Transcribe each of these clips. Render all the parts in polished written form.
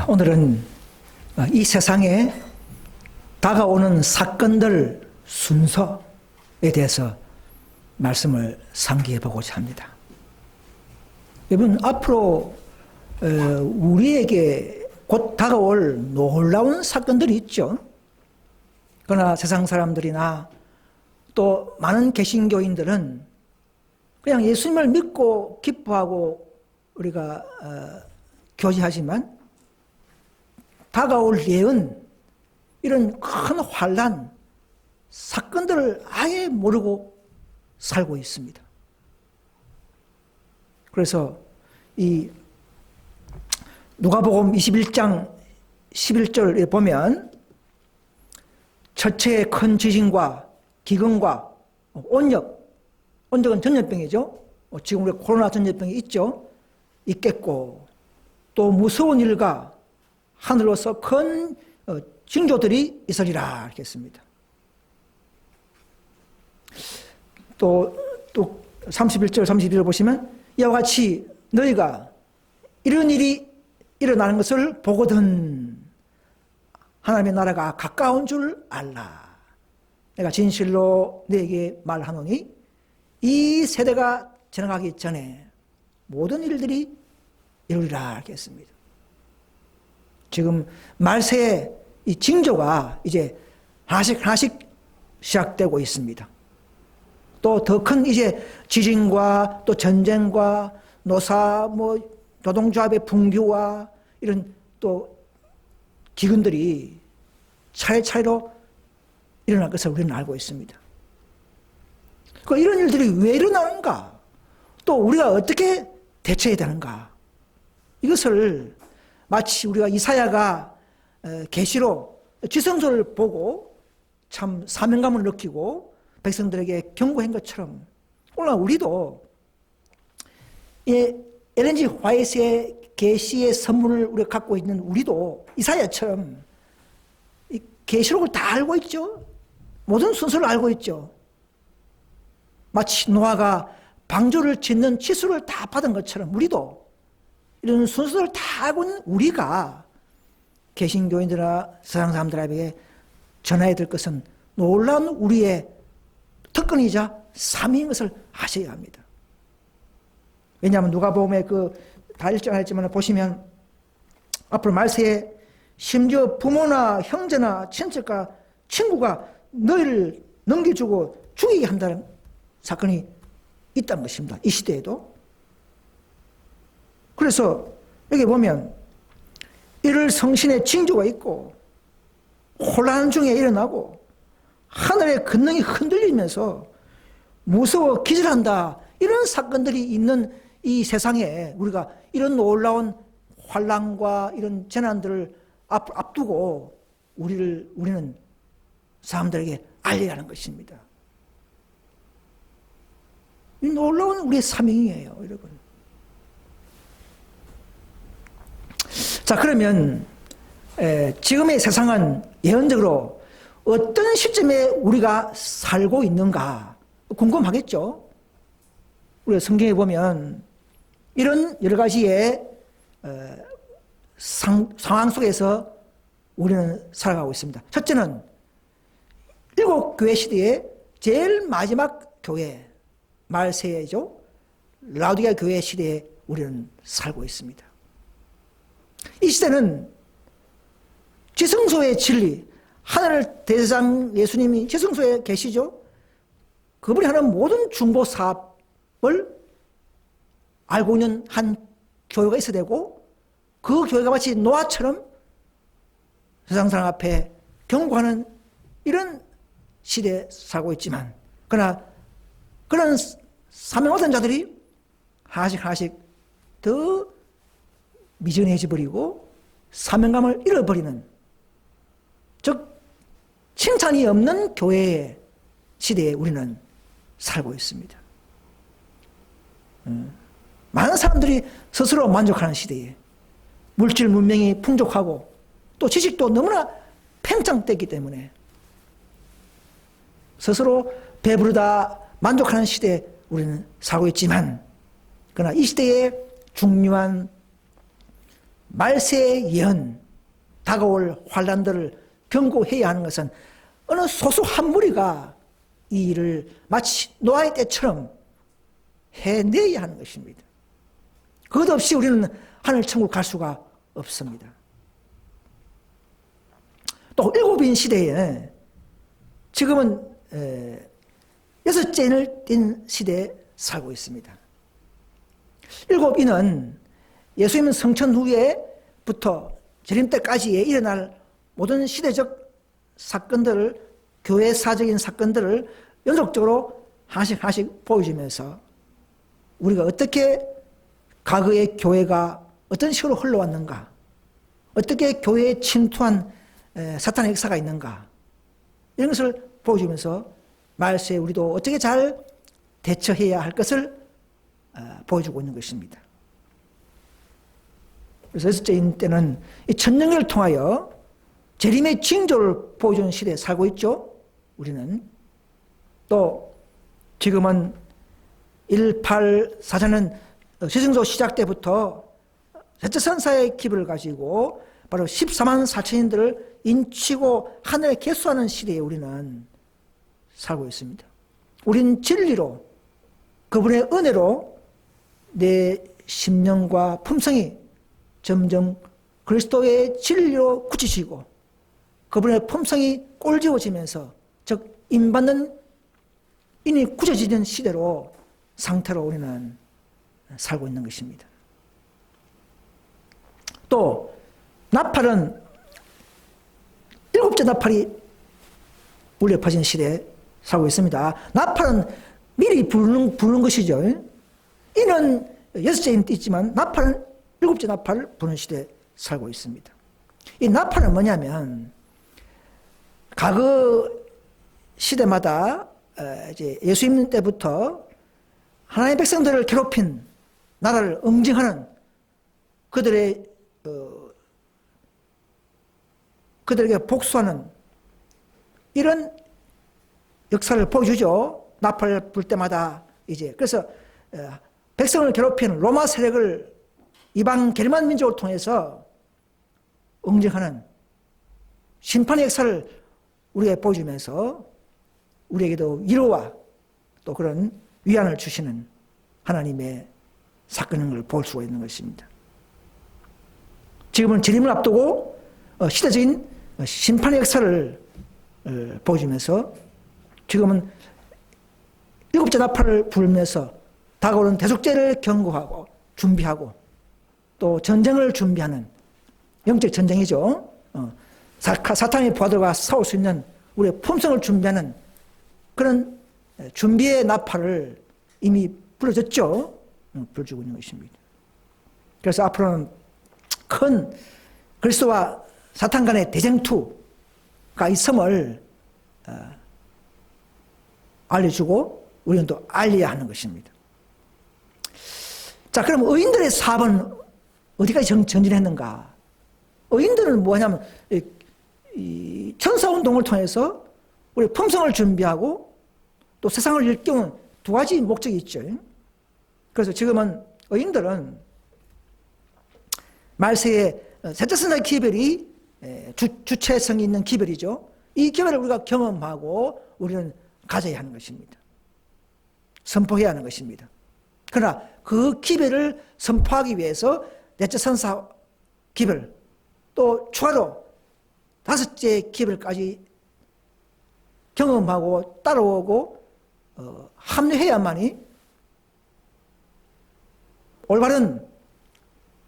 오늘은 이 세상에 다가오는 사건들 순서에 대해서 말씀을 상기해 보고자 합니다. 여러분, 앞으로 우리에게 곧 다가올 놀라운 사건들이 있죠. 그러나 세상 사람들이나 또 많은 개신교인들은 그냥 예수님을 믿고 기뻐하고 우리가 교제하지만 다가올 예언, 이런 큰 환난, 사건들을 아예 모르고 살고 있습니다. 그래서 이 누가복음 21장 11절에 보면 첫째의 큰 지진과 기근과 온역은 전염병이죠. 지금 우리 코로나 전염병이 있죠. 있겠고 또 무서운 일과 하늘로서 큰 징조들이 있으리라 이렇게 했습니다. 또 31절 32절 보시면 이와 같이 너희가 이런 일이 일어나는 것을 보거든 하나님의 나라가 가까운 줄 알라. 내가 진실로 너에게 말하노니 이 세대가 지나가기 전에 모든 일들이 이루리라 이렇게 했습니다. 지금 말세의 이 징조가 이제 하나씩 시작되고 있습니다. 또 더 큰 이제 지진과 또 전쟁과 노사 노동조합의 붕괴와 이런 또 기근들이 차례차례로 일어날 것을 우리는 알고 있습니다. 이런 일들이 왜 일어나는가? 또 우리가 어떻게 대처해야 되는가? 이것을 마치 우리가 이사야가 계시로 지성소를 보고 참 사명감을 느끼고 백성들에게 경고한 것처럼 오늘 우리도 엘렌지 화이트의 계시의 선물을 우리가 갖고 있는 우리도 이사야처럼 이 계시록을 다 알고 있죠. 모든 순서를 알고 있죠. 마치 노아가 방주를 짓는 치수를 다 받은 것처럼 우리도 이런 순서를 다 알고 있는 우리가 개신교인들이나 세상 사람들에게 전해야 될 것은 놀라운 우리의 특권이자 사명인 것을 아셔야 합니다. 왜냐하면 누가복음에 다 읽지 않았지만 보시면 앞으로 말세에 심지어 부모나 형제나 친척과 친구가 너희를 넘겨주고 죽이게 한다는 사건이 있다는 것입니다. 이 시대에도. 그래서 여기 보면 이를 성신의 징조가 있고 혼란 중에 일어나고 하늘의 권능이 흔들리면서 무서워 기절한다, 이런 사건들이 있는 이 세상에 우리가 이런 놀라운 환난과 이런 재난들을 앞두고 우리는 사람들에게 알려야 하는 것입니다. 이 놀라운 우리의 사명이에요, 여러분. 자, 그러면 지금의 세상은 예언적으로 어떤 시점에 우리가 살고 있는가 궁금하겠죠? 우리가 성경에 보면 이런 여러 가지의 상황 속에서 우리는 살아가고 있습니다. 첫째는 7교회 시대의 제일 마지막 교회, 말세죠. 라오디게아 교회 시대에 우리는 살고 있습니다. 이 시대는 지성소의 진리, 하늘 대제사장 예수님이 지성소에 계시죠. 그분이 하는 모든 중보 사업을 알고 있는 한 교회가 있어야 되고, 그 교회가 마치 노아처럼 세상 사람 앞에 경고하는 이런 시대에 살고 있지만, 그러나 그런 사명받은 자들이 하나씩 더 미전해져 버리고 사명감을 잃어버리는, 즉 칭찬이 없는 교회의 시대에 우리는 살고 있습니다. 많은 사람들이 스스로 만족하는 시대에 물질 문명이 풍족하고 또 지식도 너무나 팽창됐기 때문에 스스로 배부르다 만족하는 시대에 우리는 살고 있지만, 그러나 이 시대에 중요한 말세의 예언, 다가올 환란들을 경고해야 하는 것은 어느 소수 한 무리가 이 일을 마치 노아의 때처럼 해내야 하는 것입니다. 그것 없이 우리는 하늘 천국 갈 수가 없습니다. 또 일곱인 시대에 지금은 여섯째 인을 띈 시대에 살고 있습니다. 일곱인은 예수님 성천 후에부터 재림 때까지에 일어날 모든 시대적 사건들을, 교회사적인 사건들을 연속적으로 하나씩 보여주면서 우리가 어떻게 과거의 교회가 어떤 식으로 흘러왔는가, 어떻게 교회에 침투한 사탄의 역사가 있는가, 이런 것을 보여주면서 말세에 우리도 어떻게 잘 대처해야 할 것을 보여주고 있는 것입니다. 그래서 여섯째인 때는 이 천년기를 통하여 재림의 징조를 보여주는 시대에 살고 있죠. 우리는 또 지금은 184년은 세승조 시작 때부터 셋째 선사의 기별을 가지고 바로 14만 4천인들을 인치고 하늘에 개수하는 시대에 우리는 살고 있습니다. 우린 진리로, 그분의 은혜로 내 심령과 품성이 점점 그리스도의 진리로 굳히시고 그분의 품성이 꼴지워지면서, 즉 인받는 인이 굳어지는 시대로, 상태로 우리는 살고 있는 것입니다. 또 나팔은 일곱째 나팔이 울려 퍼진 시대에 살고 있습니다. 나팔은 미리 부르는 것이죠. 이는 여섯째인 띠지만 나팔은 일곱째 나팔을 부는 시대에 살고 있습니다. 이 나팔은 뭐냐면 과거 시대마다 이제 예수님 때부터 하나님의 백성들을 괴롭힌, 나라를 응징하는 그들에게 복수하는 이런 역사를 보여주죠. 나팔 불 때마다 이제. 그래서 백성을 괴롭히는 로마 세력을 이방 게르만 민족을 통해서 응징하는 심판의 역사를 우리에게 보여주면서 우리에게도 위로와 또 그런 위안을 주시는 하나님의 사건인 걸 볼 수가 있는 것입니다. 지금은 재림을 앞두고 시대적인 심판의 역사를 보여주면서 지금은 일곱째 나팔을 불면서 다가오는 대속죄를 경고하고 준비하고 또 전쟁을 준비하는 영적 전쟁이죠. 사탄의 부하들과 싸울 수 있는 우리의 품성을 준비하는 그런 준비의 나팔을 이미 불어줬죠. 불어주고 있는 것입니다. 그래서 앞으로는 큰 그리스도와 사탄 간의 대쟁투가 있음을 알려주고 우리는 또 알려야 하는 것입니다. 자, 그럼 의인들의 사업은 어디까지 전진했는가? 의인들은 뭐냐면 이 천사운동을 통해서 우리 품성을 준비하고 또 세상을 일깨우는 두 가지 목적이 있죠. 그래서 지금은 의인들은 말세의 셋째 선사의 기별이 주체성이 있는 기별이죠. 이 기별을 우리가 경험하고 우리는 가져야 하는 것입니다. 선포해야 하는 것입니다. 그러나 그 기별을 선포하기 위해서 넷째 선사 기별, 또 추가로 다섯째 기별까지 경험하고 따라오고 합류해야만이 올바른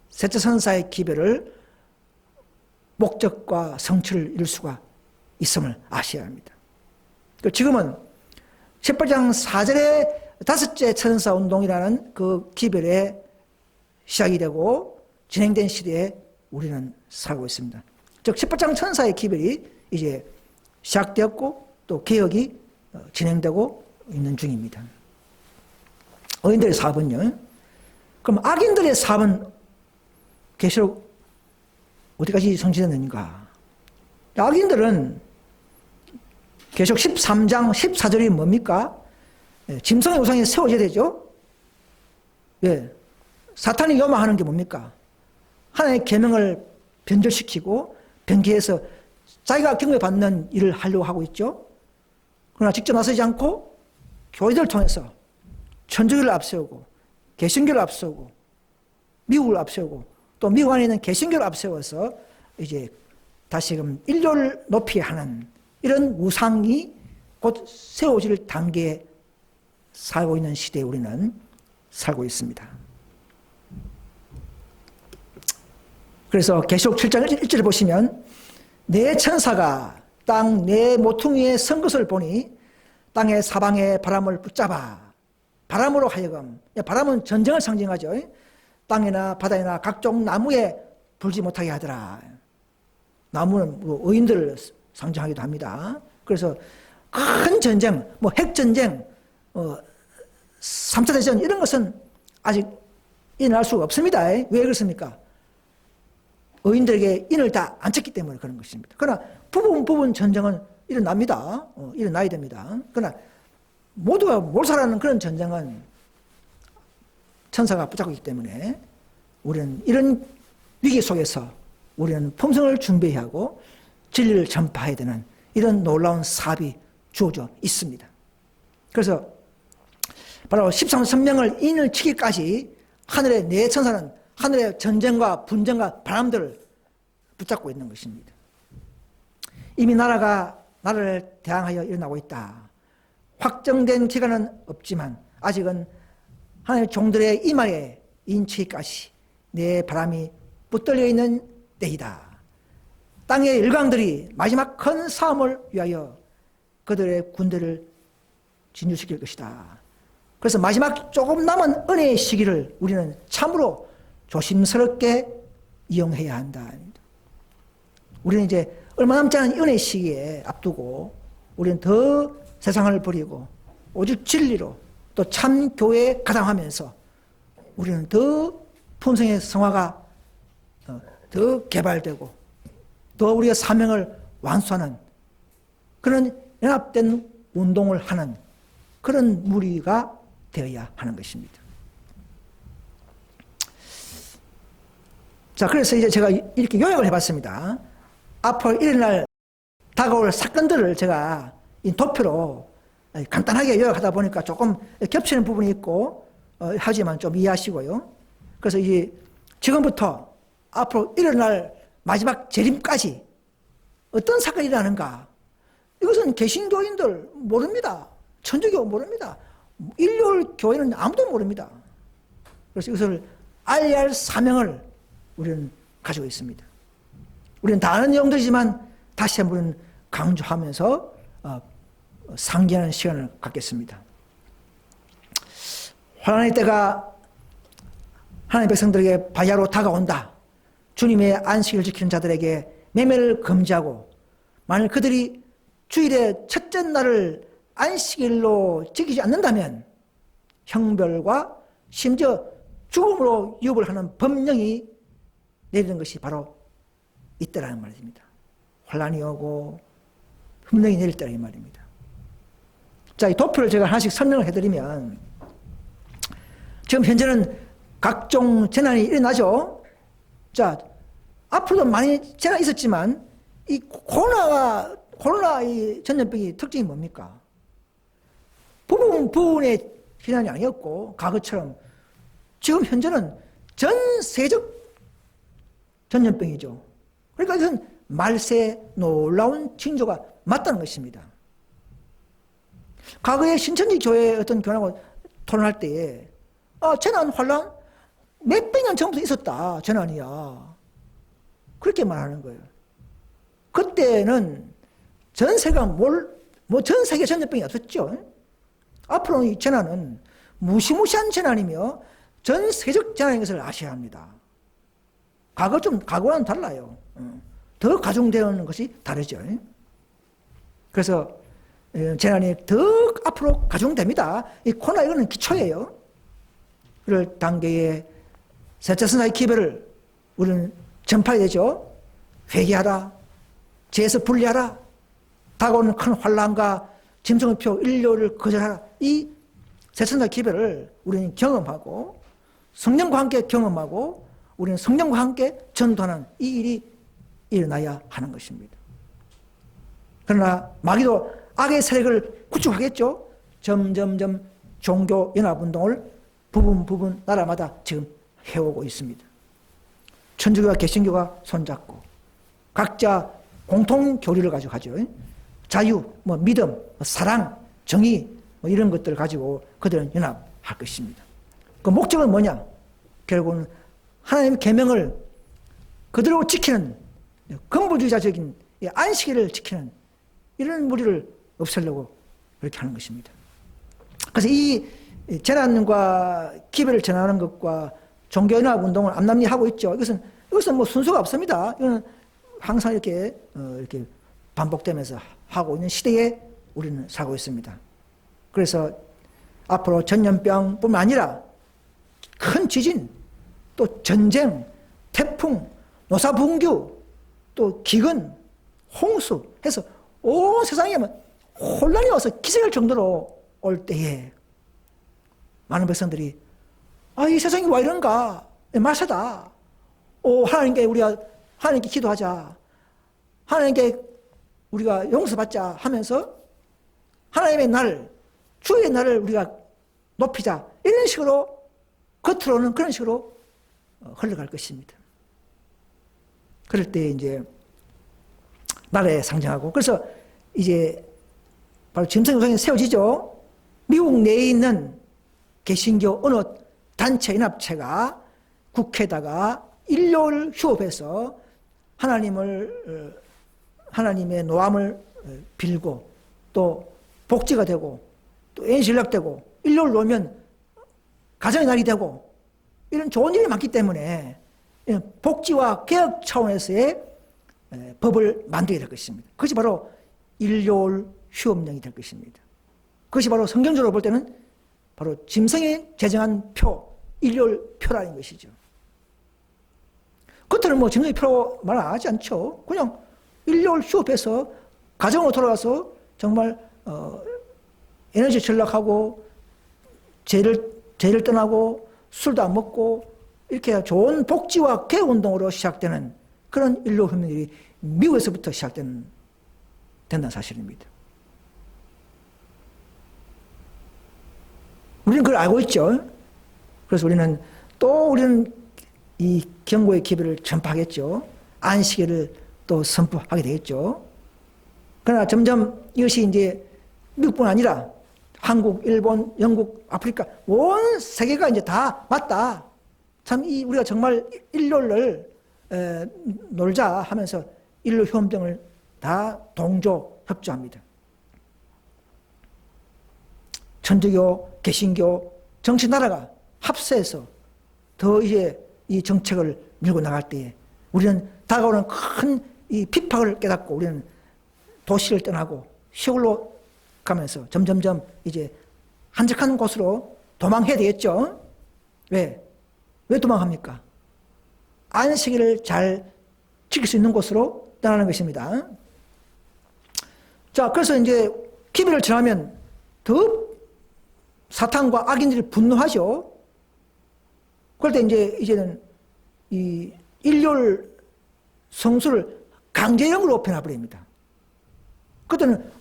셋째 선사의 기별을 목적과 성취를 이룰 수가 있음을 아셔야 합니다. 지금은 18장 4절에 다섯째 천사 운동이라는 그 기별의 시작이 되고 진행된 시대에 우리는 살고 있습니다. 즉 18장 천사의 기별이 이제 시작되었고 또 개혁이 진행되고 있는 중입니다. 의인들의 사업은요. 그럼 악인들의 사업은 계시록 어디까지 성취됐는가? 악인들은 계시록 13장 14절이 뭡니까? 짐승의 우상이 세워져야 되죠. 예. 사탄이 요망하는 게 뭡니까? 하나님의 계명을 변절시키고 변개해서 자기가 경배받는 일을 하려고 하고 있죠. 그러나 직접 나서지 않고 교회들을 통해서 천주교를 앞세우고 개신교를 앞세우고 미국을 앞세우고 또 미국 안에 있는 개신교를 앞세워서 이제 다시금 인류를 높이 하는 이런 우상이 곧 세워질 단계에 살고 있는 시대에 우리는 살고 있습니다. 그래서 계시록 7장 1절을 보시면 내 천사가 땅 내 모퉁이에 선 것을 보니 땅의 사방에 바람을 붙잡아 바람으로 하여금, 바람은 전쟁을 상징하죠. 땅이나 바다나 각종 나무에 불지 못하게 하더라. 나무는 의인들을 상징하기도 합니다. 그래서 큰 전쟁, 핵전쟁, 3차 대전 이런 것은 아직 일어날 수가 없습니다. 왜 그렇습니까? 의인들에게 인을 다 안 쳤기 때문에 그런 것입니다. 그러나 부분 전쟁은 일어납니다. 일어나야 됩니다. 그러나 모두가 몰살하는 그런 전쟁은 천사가 붙잡고 있기 때문에 우리는 이런 위기 속에서 우리는 품성을 준비해야 하고 진리를 전파해야 되는 이런 놀라운 사업이 주어져 있습니다. 그래서 바로 13선명을 인을 치기까지 하늘의 네 천사는 하늘의 전쟁과 분쟁과 바람들을 붙잡고 있는 것입니다. 이미 나라를 대항하여 일어나고 있다. 확정된 기간은 없지만 아직은 하나님의 종들의 이마에 인치기까지 내 바람이 붙들려 있는 때이다. 땅의 일강들이 마지막 큰 싸움을 위하여 그들의 군대를 진주시킬 것이다. 그래서 마지막 조금 남은 은혜의 시기를 우리는 참으로 조심스럽게 이용해야 한다. 우리는 이제 얼마 남지 않은 은혜의 시기에 앞두고 우리는 더 세상을 버리고 오직 진리로 또 참 교회에 가담하면서 우리는 더 품성의 성화가 더 개발되고 더 우리가 사명을 완수하는 그런 연합된 운동을 하는 그런 무리가 되어야 하는 것입니다. 자, 그래서 이제 제가 이렇게 요약을 해봤습니다. 앞으로 일어날 다가올 사건들을 제가 이 도표로 간단하게 요약하다 보니까 조금 겹치는 부분이 있고 하지만 좀 이해하시고요. 그래서 이제 지금부터 앞으로 일어날 마지막 재림까지 어떤 사건이 일어나는가? 이것은 개신교인들 모릅니다. 천주교 모릅니다. 인류 교회는 아무도 모릅니다. 그래서 이것을 알려야 할 사명을 우리는 가지고 있습니다. 우리는 다 아는 내용들이지만 다시 한번 강조하면서 상기하는 시간을 갖겠습니다. 환난의 때가 하나님의 백성들에게 바야로 다가온다. 주님의 안식을 지키는 자들에게 매매를 금지하고 만일 그들이 주일의 첫째 날을 안식일로 지키지 않는다면 형벌과 심지어 죽음으로 유업을 하는 법령이 내리는 것이 바로 이때라는 말입니다. 환난이 오고 법령이 내릴 때라 이 말입니다. 자, 이 도표를 제가 하나씩 설명을 해드리면 지금 현재는 각종 재난이 일어나죠. 자, 앞으로도 많이 재난이 있었지만 이 코로나 이 전염병의 특징이 뭡니까? 부분의 재난이 아니었고 과거처럼 지금 현재는 전 세적 전염병이죠. 그러니까 이것은 말세의 놀라운 징조가 맞다는 것입니다. 과거에 신천지 교회의 어떤 교회하고 토론할 때에 재난, 환란 몇백 년 전부터 있었다. 재난이야. 그렇게 말하는 거예요. 그때는 전 세계가 전 세계 전염병이 없었죠. 앞으로 이 재난은 무시무시한 재난이며 전 세계적 재난인 것을 아셔야 합니다. 과거와는 달라요. 더 가중되는 것이 다르죠. 그래서 재난이 더 앞으로 가중됩니다. 이 코로나 이거는 기초예요. 그럴 단계에 셋째 선사의 기별을 우리는 전파해야 되죠. 회개하라. 죄에서 분리하라. 다가오는 큰 환난과 짐승표 인류를 거절하라. 이 셋째 선사의 기별을 우리는 경험하고 성령과 함께 경험하고 우리는 성령과 함께 전도하는 이 일이 일어나야 하는 것입니다. 그러나 마귀도 악의 세력을 구축하겠죠. 점점점 종교 연합운동을 부분 나라마다 지금 해오고 있습니다. 천주교와 개신교가 손잡고 각자 공통 교리를 가지고 하죠. 자유, 믿음, 사랑, 정의 이런 것들을 가지고 그들은 연합할 것입니다. 그 목적은 뭐냐? 결국은 하나님의 계명을 그대로 지키는 근본주의자적인 안식일을 지키는 이런 무리를 없애려고 그렇게 하는 것입니다. 그래서 이 재난과 기별을 전하는 것과 종교연합운동을 암남리하고 있죠. 이것은 순서가 없습니다. 이거는 항상 이렇게 반복되면서 하고 있는 시대에 우리는 살고 있습니다. 그래서 앞으로 전염병뿐만 아니라 큰 지진, 또 전쟁, 태풍, 노사분규, 또 기근, 홍수 해서 온 세상에 혼란이 와서 기색할 정도로 올 때에 많은 백성들이 이 세상이 왜 이런가? 마사다. 하나님께 기도하자. 하나님께 우리가 용서받자 하면서 하나님의 날, 주의 날을 우리가 높이자. 이런 식으로 겉으로는 그런 식으로 흘러갈 것입니다. 그럴 때 이제 나라에 상징하고 그래서 이제 바로 짐승요상이 세워지죠. 미국 내에 있는 개신교 어느 단체 연합체가 국회에다가 일요일 휴업해서 하나님의 노함을 빌고 또 복지가 되고 또 애인신락되고 일요일 놓으면 가정의 날이 되고 이런 좋은 일이 많기 때문에 복지와 개혁 차원에서의 법을 만들게 될 것입니다. 그것이 바로 일요일 휴업령이 될 것입니다. 그것이 바로 성경적으로 볼 때는 바로 짐승이 제정한 표, 일요일 표라는 것이죠. 겉으로는 짐승의 표라고 말 안 하지 않죠. 그냥 일요일 휴업해서 가정으로 돌아가서 정말 에너지 전락하고 죄를 떠나고 술도 안 먹고 이렇게 좋은 복지와 개혁운동으로 시작되는 그런 일요일 혁명들이 미국에서부터 된다는 사실입니다. 우리는 그걸 알고 있죠. 그래서 우리는 이 경고의 기별을 전파하겠죠. 안식일을 또 선포하게 되겠죠. 그러나 점점 이것이 이제 미국뿐 아니라 한국, 일본, 영국, 아프리카 온 세계가 이제 다 맞다. 참 우리가 정말 일요일을 놀자 하면서 일요일 휴업령을 다 협조합니다. 천주교, 개신교, 정치나라가 합세해서 더 이제 이 정책을 밀고 나갈 때에 우리는 다가오는 큰 이 핍박을 깨닫고 우리는 도시를 떠나고 시골로 가면서 점점점 이제 한적한 곳으로 도망해야 되겠죠. 왜 도망합니까? 안식일을 잘 지킬 수 있는 곳으로 떠나는 것입니다. 자, 그래서 이제 기별을 전하면 더 사탄과 악인들이 분노하죠. 그럴 때 이제는 이 일요일 성수를 강제형으로 변화버립니다. 그때는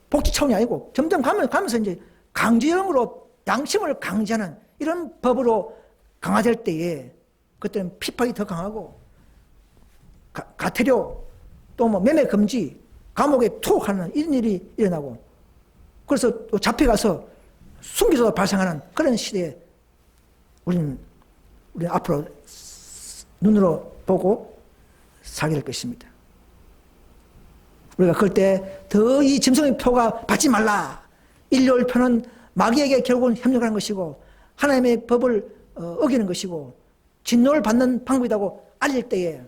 복지 차원이 아니고 점점 가면서 이제 강제형으로 양심을 강제하는 이런 법으로 강화될 때에 그때는 핍박이 더 강하고 가태료 또 매매 금지 감옥에 투옥하는 이런 일이 일어나고 그래서 또 잡혀가서 순교자도 발생하는 그런 시대에 우리는 앞으로 눈으로 보고 살게 될 것입니다. 우리가 그럴 때 더 이 짐승의 표가 받지 말라. 일요일 표는 마귀에게 결국은 협력하는 것이고 하나님의 법을 어기는 것이고 진노를 받는 방법이라고 알릴 때에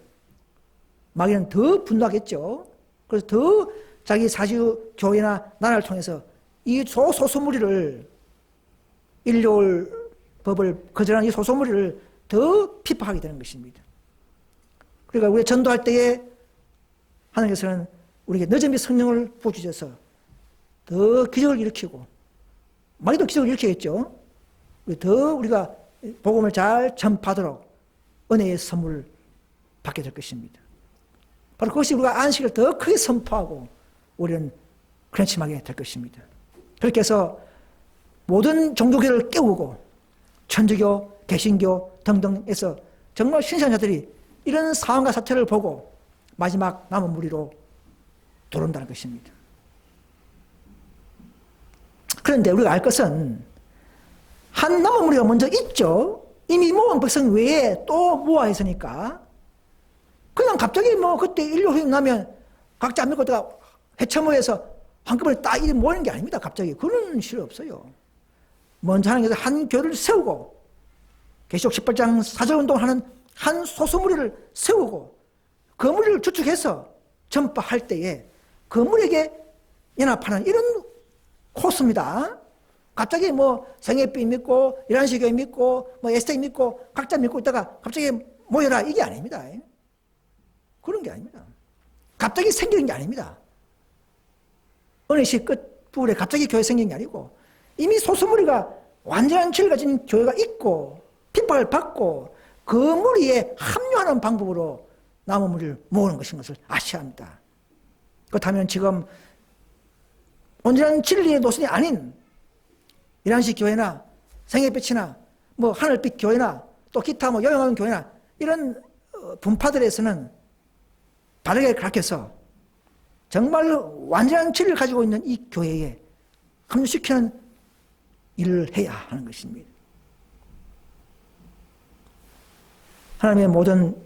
마귀는 더 분노하겠죠. 그래서 더 자기 사주 교회나 나라를 통해서 이 소소무리를 일요일 법을 거절하는 이 소소무리를 더 핍박하게 되는 것입니다. 그러니까 우리가 전도할 때에 하나님께서는 우리에게 늦은비 성령을 부어주셔서 더 기적을 일으키고 마귀도 기적을 일으키겠죠. 더 우리가 복음을 잘 전파하도록 은혜의 선물을 받게 될 것입니다. 바로 그것이 우리가 안식을 더 크게 선포하고 우리는 클렌침하게 될 것입니다. 그렇게 해서 모든 종교계를 깨우고 천주교, 개신교 등등에서 정말 신천자들이 이런 상황과 사태를 보고 마지막 남은 무리로 들어온다는 것입니다. 그런데 우리가 알 것은 한 남은 무리가 먼저 있죠. 이미 모은 백성 외에 또 모아 있으니까 그냥 갑자기 뭐 그때 인류 후임 나면 각자 안 믿고 다가 해체모여서 한꺼번에 딱 이리 모이는 게 아닙니다. 갑자기 그런 실 없어요. 먼저 하나님께서 한 교회를 세우고 계시록 18장 사절운동을 하는 한 소수무리를 세우고 그 무리를 주축해서 전파할 때에 그 무리에게 연합하는 이런 코스입니다. 갑자기 뭐 생애비 믿고 이란시교회 믿고 뭐 에스테이 믿고 각자 믿고 있다가 갑자기 모여라 이게 아닙니다. 그런 게 아닙니다. 갑자기 생기는 게 아닙니다. 어느 시 끝부분에 갑자기 교회 생긴 게 아니고 이미 소수무리가 완전한 진리를 가진 교회가 있고 핍박을 받고 그 무리에 합류하는 방법으로 남은 무리를 모으는 것을 아셔야 합니다. 그렇다면 지금 온전한 진리의 노선이 아닌 이란식 교회나 생애빛이나 뭐 하늘빛 교회나 또 기타 뭐 영영하는 교회나 이런 분파들에서는 바르게 가르쳐서 정말 완전한 진리를 가지고 있는 이 교회에 합류시키는 일을 해야 하는 것입니다. 하나님의 모든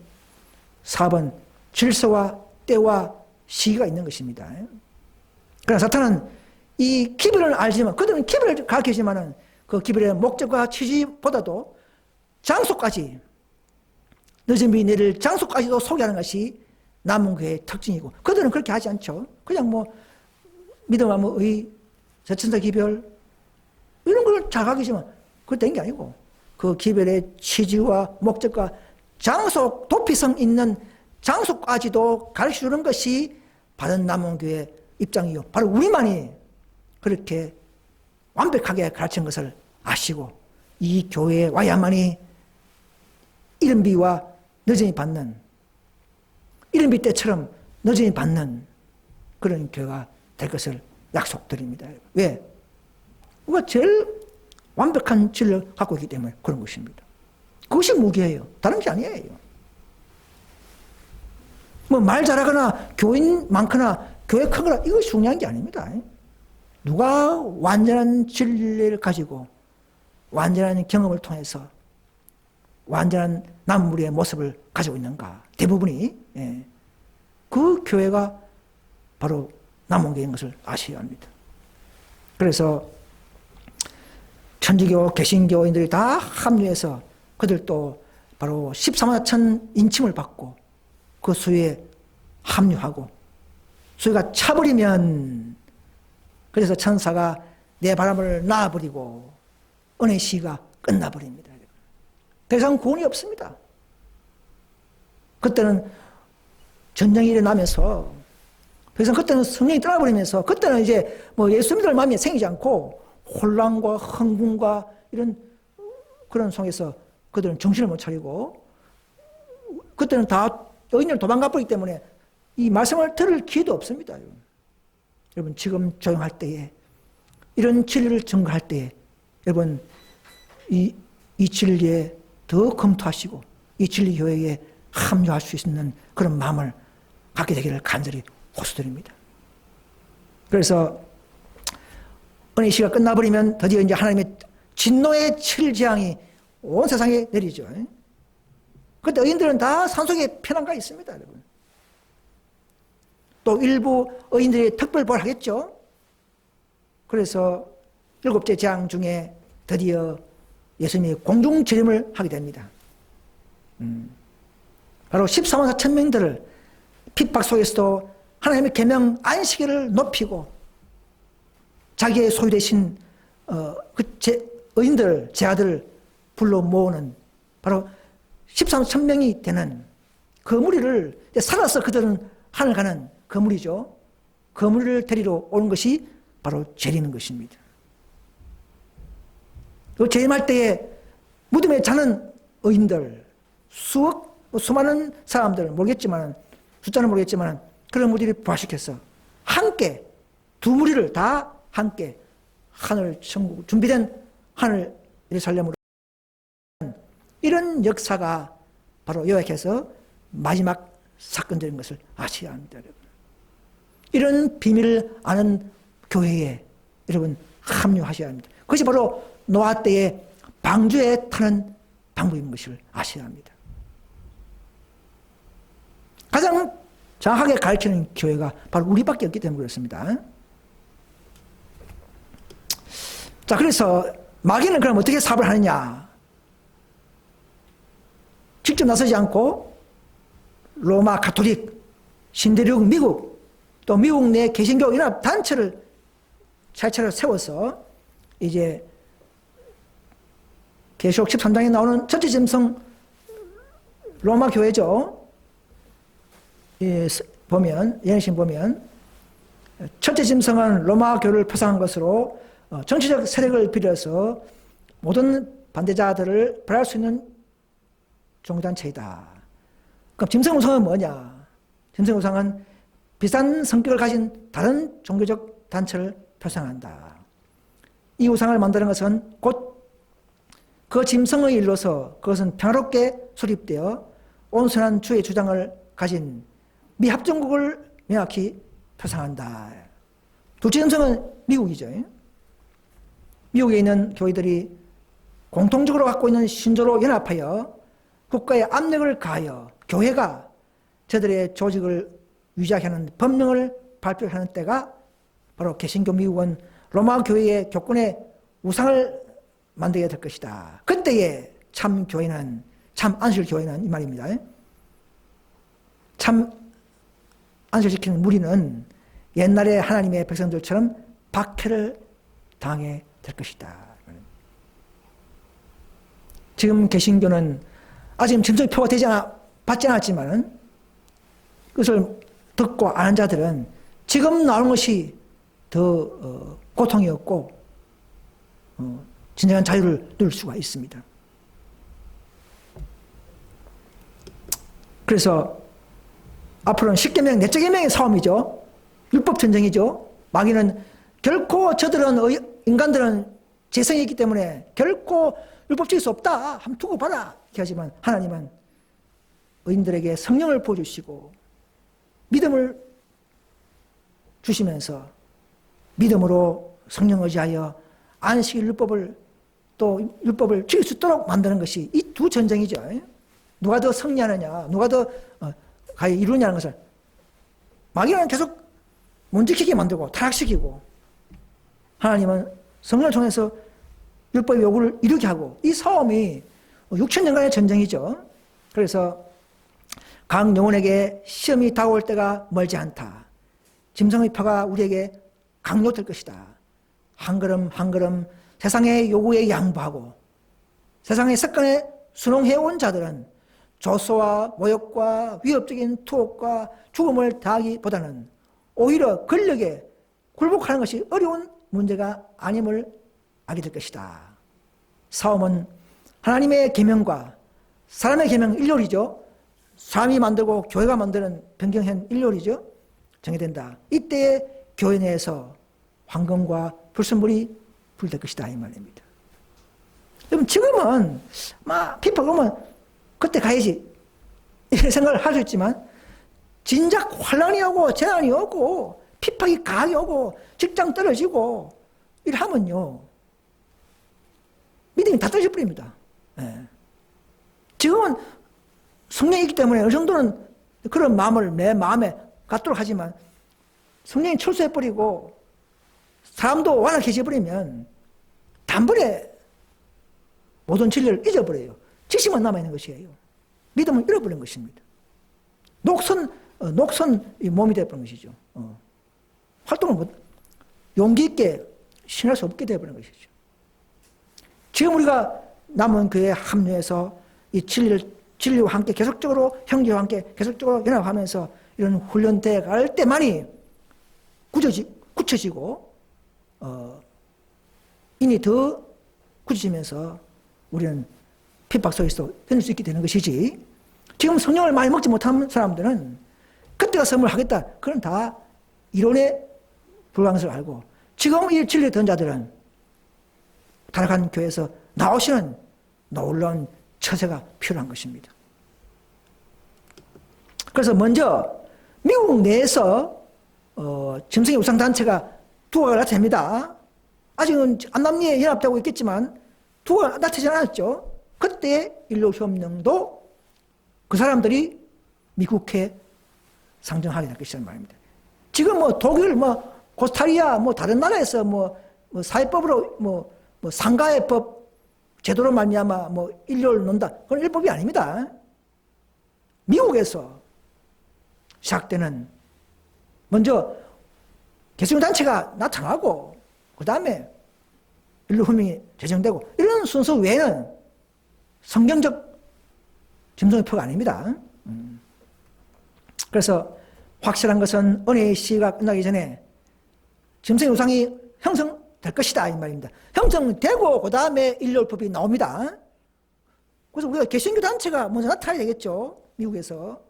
사업은 질서와 때와 시기가 있는 것입니다. 그러나 사탄은 이 기별을 알지만 그들은 기별을 가르치지만은 그 기별의 목적과 취지보다도 장소까지 늦은 비 내릴 장소까지도 소개하는 것이 남은교회의 특징이고 그들은 그렇게 하지 않죠. 그냥 뭐 믿음하면 의, 저천사 기별 이런 걸 잘 가르치지만 그거 된 게 아니고 그 기별의 취지와 목적과 장소 도피성 있는 장소까지도 가르쳐주는 것이 바른 남은교회의 입장이요. 바로 우리만이 그렇게 완벽하게 가르친 것을 아시고 이 교회에 와야만이 이른비와 늦은이 받는 이른비 때처럼 늦은이 받는 그런 교회가 될 것을 약속드립니다. 왜? 우리가 제일 완벽한 진리를 갖고 있기 때문에 그런 것입니다. 그것이 무기예요. 다른 게 아니에요. 뭐 말 잘하거나 교인 많거나 교회 크거나 이것이 중요한 게 아닙니다. 누가 완전한 진리를 가지고 완전한 경험을 통해서 완전한 남무리의 모습을 가지고 있는가. 대부분이 그 교회가 바로 남은교회인 것을 아셔야 합니다. 그래서 천주교, 개신교인들이 다 합류해서 그들도 바로 13만천 인침을 받고 그 수에 합류하고 수위가 차버리면 그래서 천사가 내 바람을 놔버리고 은혜 시가 끝나버립니다. 더 이상 구원이 없습니다. 그때는 전쟁이 일어나면서 그래서 그때는 성령이 떠나버리면서 그때는 이제 뭐 예수 믿을 마음이 생기지 않고 혼란과 흥분과 이런 그런 속에서 그들은 정신을 못 차리고 그때는 다 의인을 도망가 버리기 때문에 이 말씀을 들을 기회도 없습니다. 여러분 지금 조용할 때에 이런 진리를 증거할 때에 여러분 이 진리에 더 검토하시고 이 진리 교회에 합류할 수 있는 그런 마음을 갖게 되기를 간절히 호소드립니다. 그래서 은혜 시가 끝나버리면 드디어 이제 하나님의 진노의 7재앙이 온 세상에 내리죠. 그때 의인들은 다 산속에 피난가 있습니다, 여러분. 또 일부 의인들이 특별보를 하겠죠. 그래서 7째 재앙 중에 드디어 예수님이 공중 재림을 하게 됩니다. 바로 14만 4천 명들을 핍박 속에서도 하나님의 계명 안식일을 높이고 자기의 소유되신 의인들, 제아들을 불러 모으는 바로 13만 4천 명이 되는 그 무리를 살아서 그들은 하늘 가는 그 무리죠. 그 무리를 데리러 오는 것이 바로 재림인 것입니다. 그 재림할 때에 무덤에 자는 의인들, 수억, 수많은 사람들 모르겠지만, 숫자는 모르겠지만 그런 무리를 부활시켜서 함께 두 무리를 다 함께 하늘 천국 준비된 하늘 예루살렘으로 이런 역사가 바로 요약해서 마지막 사건적인 것을 아셔야 합니다. 여러분. 이런 비밀을 아는 교회에 여러분 합류하셔야 합니다. 그것이 바로 노아 때의 방주에 타는 방법인 것을 아셔야 합니다. 가장 정확하게 가르치는 교회가 바로 우리밖에 없기 때문에 그렇습니다. 자, 그래서 마귀는 그럼 어떻게 사업을 하느냐? 직접 나서지 않고 로마 가톨릭, 신대륙 미국, 또 미국 내 개신교 연합 단체를 차례차례 세워서 이제 계시록 13장에 나오는 첫째 짐승 로마 교회죠. 예, 보면 예언신 보면 첫째 짐승은 로마 교를 포상한 것으로 정치적 세력을 빌려서 모든 반대자들을 벌할 수 있는 종교단체이다. 그럼 짐승 우상은 뭐냐? 짐승 우상은 비슷한 성격을 가진 다른 종교적 단체를 표상한다. 이 우상을 만드는 것은 곧 그 짐승의 일로서 그것은 평화롭게 수립되어 온순한 주의 주장을 가진 미합중국을 명확히 표상한다. 둘째 짐승은 미국이죠. 미국에 있는 교회들이 공통적으로 갖고 있는 신조로 연합하여 국가에 압력을 가하여 교회가 저들의 조직을 유지하게 하는 법령을 발표하는 때가 바로 개신교 미국은 로마 교회의 교권에 우상을 만들게 될 것이다. 그때에 참 교회는, 참 안식일 교회는 이 말입니다. 참 안식시키는 무리는 옛날에 하나님의 백성들처럼 박해를 당해 될 것이다. 지금 개신교는 아직 짐승 표가 받지 않았지만 그것을 듣고 아는 자들은 지금 나오는 것이 더 고통이 없고 진정한 자유를 누릴 수가 있습니다. 그래서 앞으로는 10계명, 내적 계명의 싸움이죠. 율법 전쟁이죠. 마귀는 결코 인간들은 재성이 있기 때문에 결코 율법적일 수 없다. 한번 두고 봐라. 이렇게 하지만 하나님은 의인들에게 성령을 부어주시고 믿음을 주시면서 믿음으로 성령 의지하여 안식일 율법을 또 율법을 지킬 수 있도록 만드는 것이 이 두 전쟁이죠. 누가 더 승리하느냐, 누가 더 가히 이루느냐는 것을 마귀는 계속 못 지키게 만들고 타락시키고 하나님은 성령을 통해서 율법의 요구를 이루게 하고 이 싸움이 6,000년간의 전쟁이죠. 그래서 각 영혼에게 시험이 다가올 때가 멀지 않다. 짐승의 표가 우리에게 강요될 것이다. 한 걸음 한 걸음 세상의 요구에 양보하고 세상의 습관에 순응해온 자들은 조소와 모욕과 위협적인 투옥과 죽음을 당하기보다는 오히려 권력에 굴복하는 것이 어려운 문제가 아님을 알게 될 것이다. 싸움은 하나님의 계명과 사람의 계명 일률이죠. 사람이 만들고 교회가 만드는 변경현 일률이죠. 정해된다. 이때에 교회 내에서 황금과 불순물이 불될 것이다 이 말입니다. 그럼 지금은 막 피파가 오면 그때 가야지 이런 생각을 할 수 있지만 진작 환란이 오고 재난이 오고 피팍이 강하게 오고 직장 떨어지고 이러면요 믿음이 다 떨어져 버립니다. 예. 지금은 성령이 있기 때문에 어느 정도는 그런 마음을 내 마음에 갖도록 하지만 성령이 철수해버리고 사람도 완악해져버리면 단번에 모든 진리를 잊어버려요. 지식만 남아있는 것이에요. 믿음을 잃어버린 것입니다. 녹슨 몸이 되어버린 것이죠. 활동을 용기 있게 신할 수 없게 되어버린 것이죠. 지금 우리가 남은 교회에 합류해서 이 진리와 함께 계속적으로 형제와 함께 계속적으로 연합하면서 이런 훈련대에 갈 때만이 굳혀지고 인이 더 굳혀지면서 우리는 핍박 속에서 견딜 수 있게 되는 것이지. 지금 성령을 많이 먹지 못한 사람들은 그때가 선물하겠다. 그건 다 이론에 불과한 것을 알고, 지금 이 진리를 듣는 자들은 타락한 교회에서 나오시는 놀라운 처세가 필요한 것입니다. 그래서 먼저 미국 내에서 짐승의 우상단체가 두각을 나타냅니다. 아직은 안남미에 연합되고 있겠지만 두각을 나타내지 않았죠. 그때 인류협력도 그 사람들이 미국해 상정하게 될 것이란 말입니다. 지금 뭐 독일, 뭐 코스타리아, 뭐 다른 나라에서 뭐 사회법으로 뭐 상가의 법 제도로 말미암아 뭐 인류를 논다. 그건 일법이 아닙니다. 미국에서 시작되는 먼저 개신교단체가 나타나고 그 다음에 인류혁명이 제정되고 이런 순서 외에는 성경적 짐승의 표가 아닙니다. 그래서 확실한 것은 은혜의 시가 끝나기 전에 짐승의 우상이 형성될 것이다 이 말입니다. 형성되고 그 다음에 인류법이 나옵니다. 그래서 우리가 개신교 단체가 먼저 나타나야 되겠죠. 미국에서.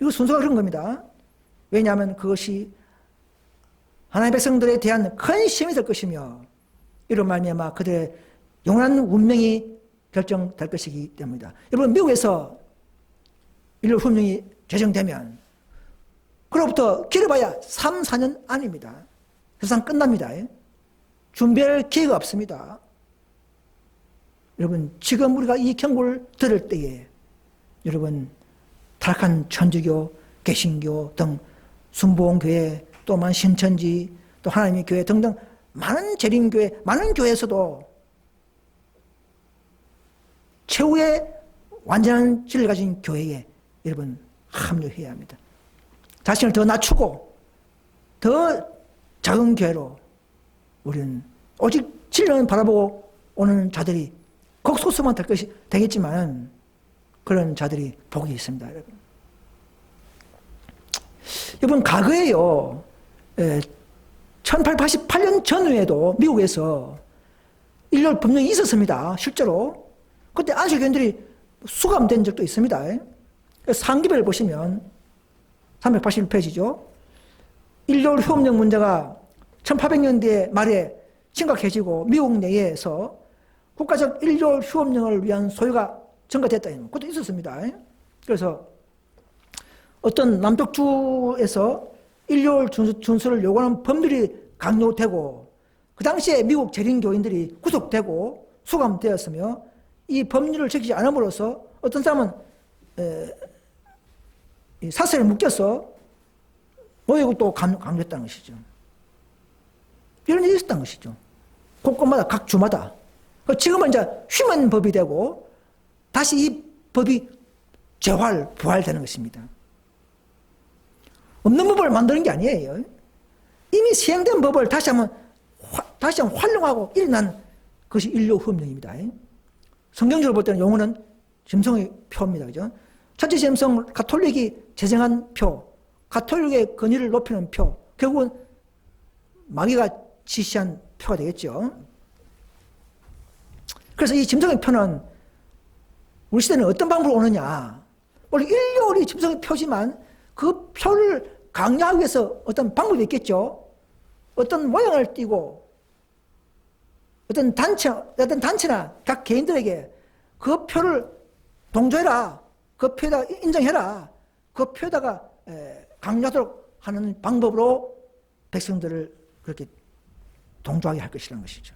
이거 순서가 그런 겁니다. 왜냐하면 그것이 하나님의 백성들에 대한 큰 시험이 될 것이며 이로 말미암아 그들의 영원한 운명이 결정될 것이기 때문이다. 여러분 미국에서 인류혁명이 제정되면 그로부터 길어봐야 3, 4년 아닙니다. 세상 끝납니다. 준비할 기회가 없습니다. 여러분 지금 우리가 이 경고를 들을 때에 여러분 타락한 천주교, 개신교 등 순복음교회 또한 신천지 또 하나님의 교회 등등 많은 재림교회, 많은 교회에서도 최후의 완전한 진리를 가진 교회에 여러분 합류해야 합니다. 자신을 더 낮추고 더 작은 교회로 우리는 오직 진리는 바라보고 오는 자들이 극소수만 되겠지만 그런 자들이 복이 있습니다. 여러분 과거에요 1888년 전후에도 미국에서 인류 법령이 있었습니다. 실제로 그때 안식교인들이 수감된 적도 있습니다. 상기별을 보시면 381페이지죠. 인류 휴업령 문제가 1800년대 말에 심각해지고 미국 내에서 국가적 인류 휴업령을 위한 소요가 증가됐다. 그것도 있었습니다. 그래서 어떤 남쪽 주에서 인류 준수를 요구하는 법률이 강요되고 그 당시에 미국 재림교인들이 구속되고 수감되었으며 이 법률을 지키지 않음으로써 어떤 사람은 사슬에 묶여서 노예국도 강요했다는 것이죠. 이런 일이 있었다는 것이죠. 곳곳마다 각 주마다. 지금은 이제 휴먼 법이 되고 다시 이 법이 부활되는 것입니다. 없는 법을 만드는 게 아니에요. 이미 시행된 법을 다시 한번 활용하고 일어난 것이 인류혁명입니다. 성경적으로 볼 때는 용어는 짐승의 표입니다. 그죠? 첫째 짐승, 가톨릭이 제정한 표, 가톨릭의 권위를 높이는 표, 결국은 마귀가 지시한 표가 되겠죠. 그래서 이 짐승의 표는 우리 시대는 어떤 방법으로 오느냐. 원래 인류의 짐승의 표지만 그 표를 강요하기 위해서 어떤 방법이 있겠죠. 어떤 모양을 띠고 어떤 단체나 각 개인들에게 그 표를 동조해라. 그 표에다가 인정해라. 그 표에다가 강요하도록 하는 방법으로 백성들을 그렇게 동조하게 할 것이라는 것이죠.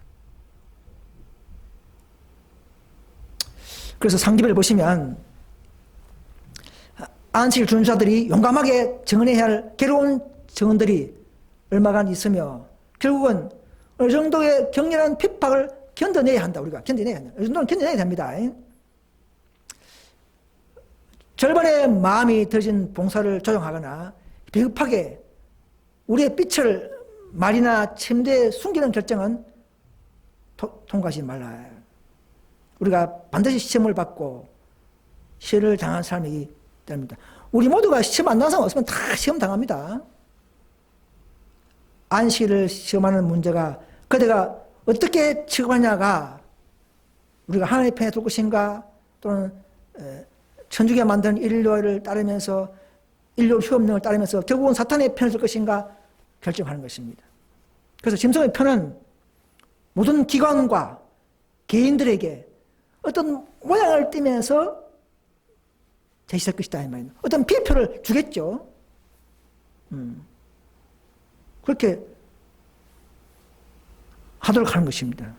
그래서 상기별을 보시면 안식일 준수자들이 용감하게 증언해야 할 괴로운 증언들이 얼마간 있으며 결국은 어느 정도의 격렬한 핍박을 견뎌내야 한다. 우리가 견뎌내야 한다. 어느 정도는 견뎌내야 됩니다. 절반의 마음이 들어진 봉사를 조정하거나 비겁하게 우리의 빛을 말이나 침대에 숨기는 결정은 통과하지 말라. 우리가 반드시 시험을 받고 시험을 당한 사람이기 때문입니다. 우리 모두가 시험 안 당한 사람 없으면 다 시험 당합니다. 안식일을 시험하는 문제가 그대가 어떻게 취급하냐가 우리가 하나님의 편에 둘 것인가, 또는 천주교가 만든 인류를 따르면서 인류 휴업론을 따르면서 결국은 사탄의 편을 들 것인가 결정하는 것입니다. 그래서 짐승의 편은 모든 기관과 개인들에게 어떤 모양을 띠면서 제시할 것이다 이 말이에요. 어떤 비표를 주겠죠. 그렇게 하도록 하는 것입니다.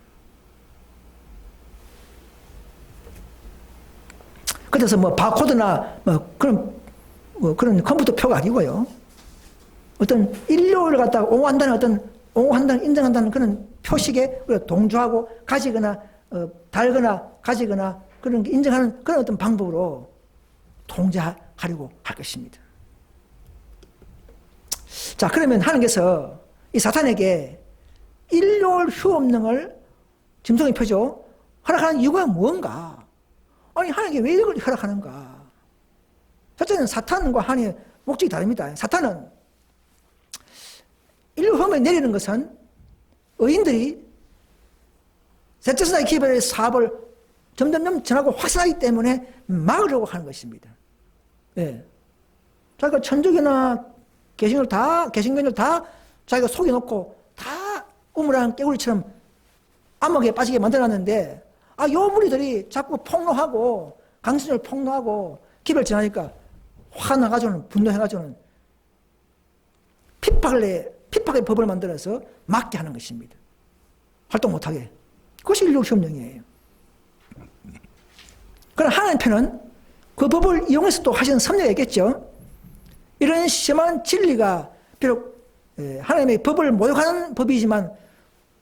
그래서 뭐 바코드나 그런 컴퓨터표가 아니고요. 어떤 인류를 갖다가 옹호한다는 인정한다는 그런 표식에 우리가 동조하고 가지거나 달거나 가지거나 그런 게 인정하는 그런 어떤 방법으로 통제하려고 할 것입니다. 자, 그러면 하나님께서 이 사탄에게 일요일 휴업능을 짐승의 표죠. 허락하는 이유가 뭔가? 아니, 하나님께 왜 이걸 허락하는가? 첫째는 사탄과 하나님의 목적이 다릅니다. 사탄은 인류 휴업을 내리는 것은 의인들이 세태선의 기별의 사업을 점점점 전하고 확산하기 때문에 막으려고 하는 것입니다. 예. 자기가 천주교나 개신교를 다 자기가 속여놓고 다 우물안 깨구리처럼 암흑에 빠지게 만들어놨는데, 요 무리들이 자꾸 폭로하고, 강신을 폭로하고, 기별 전하니까 화나가지고는, 분노해가지고는 핍박의 법을 만들어서 막게 하는 것입니다. 활동 못하게. 그것이 인류시험령이에요. 그러나 하나님 편은 그 법을 이용해서 또 하시는 섭리가 있겠죠. 이런 심한 진리가 비록 하나님의 법을 모욕하는 법이지만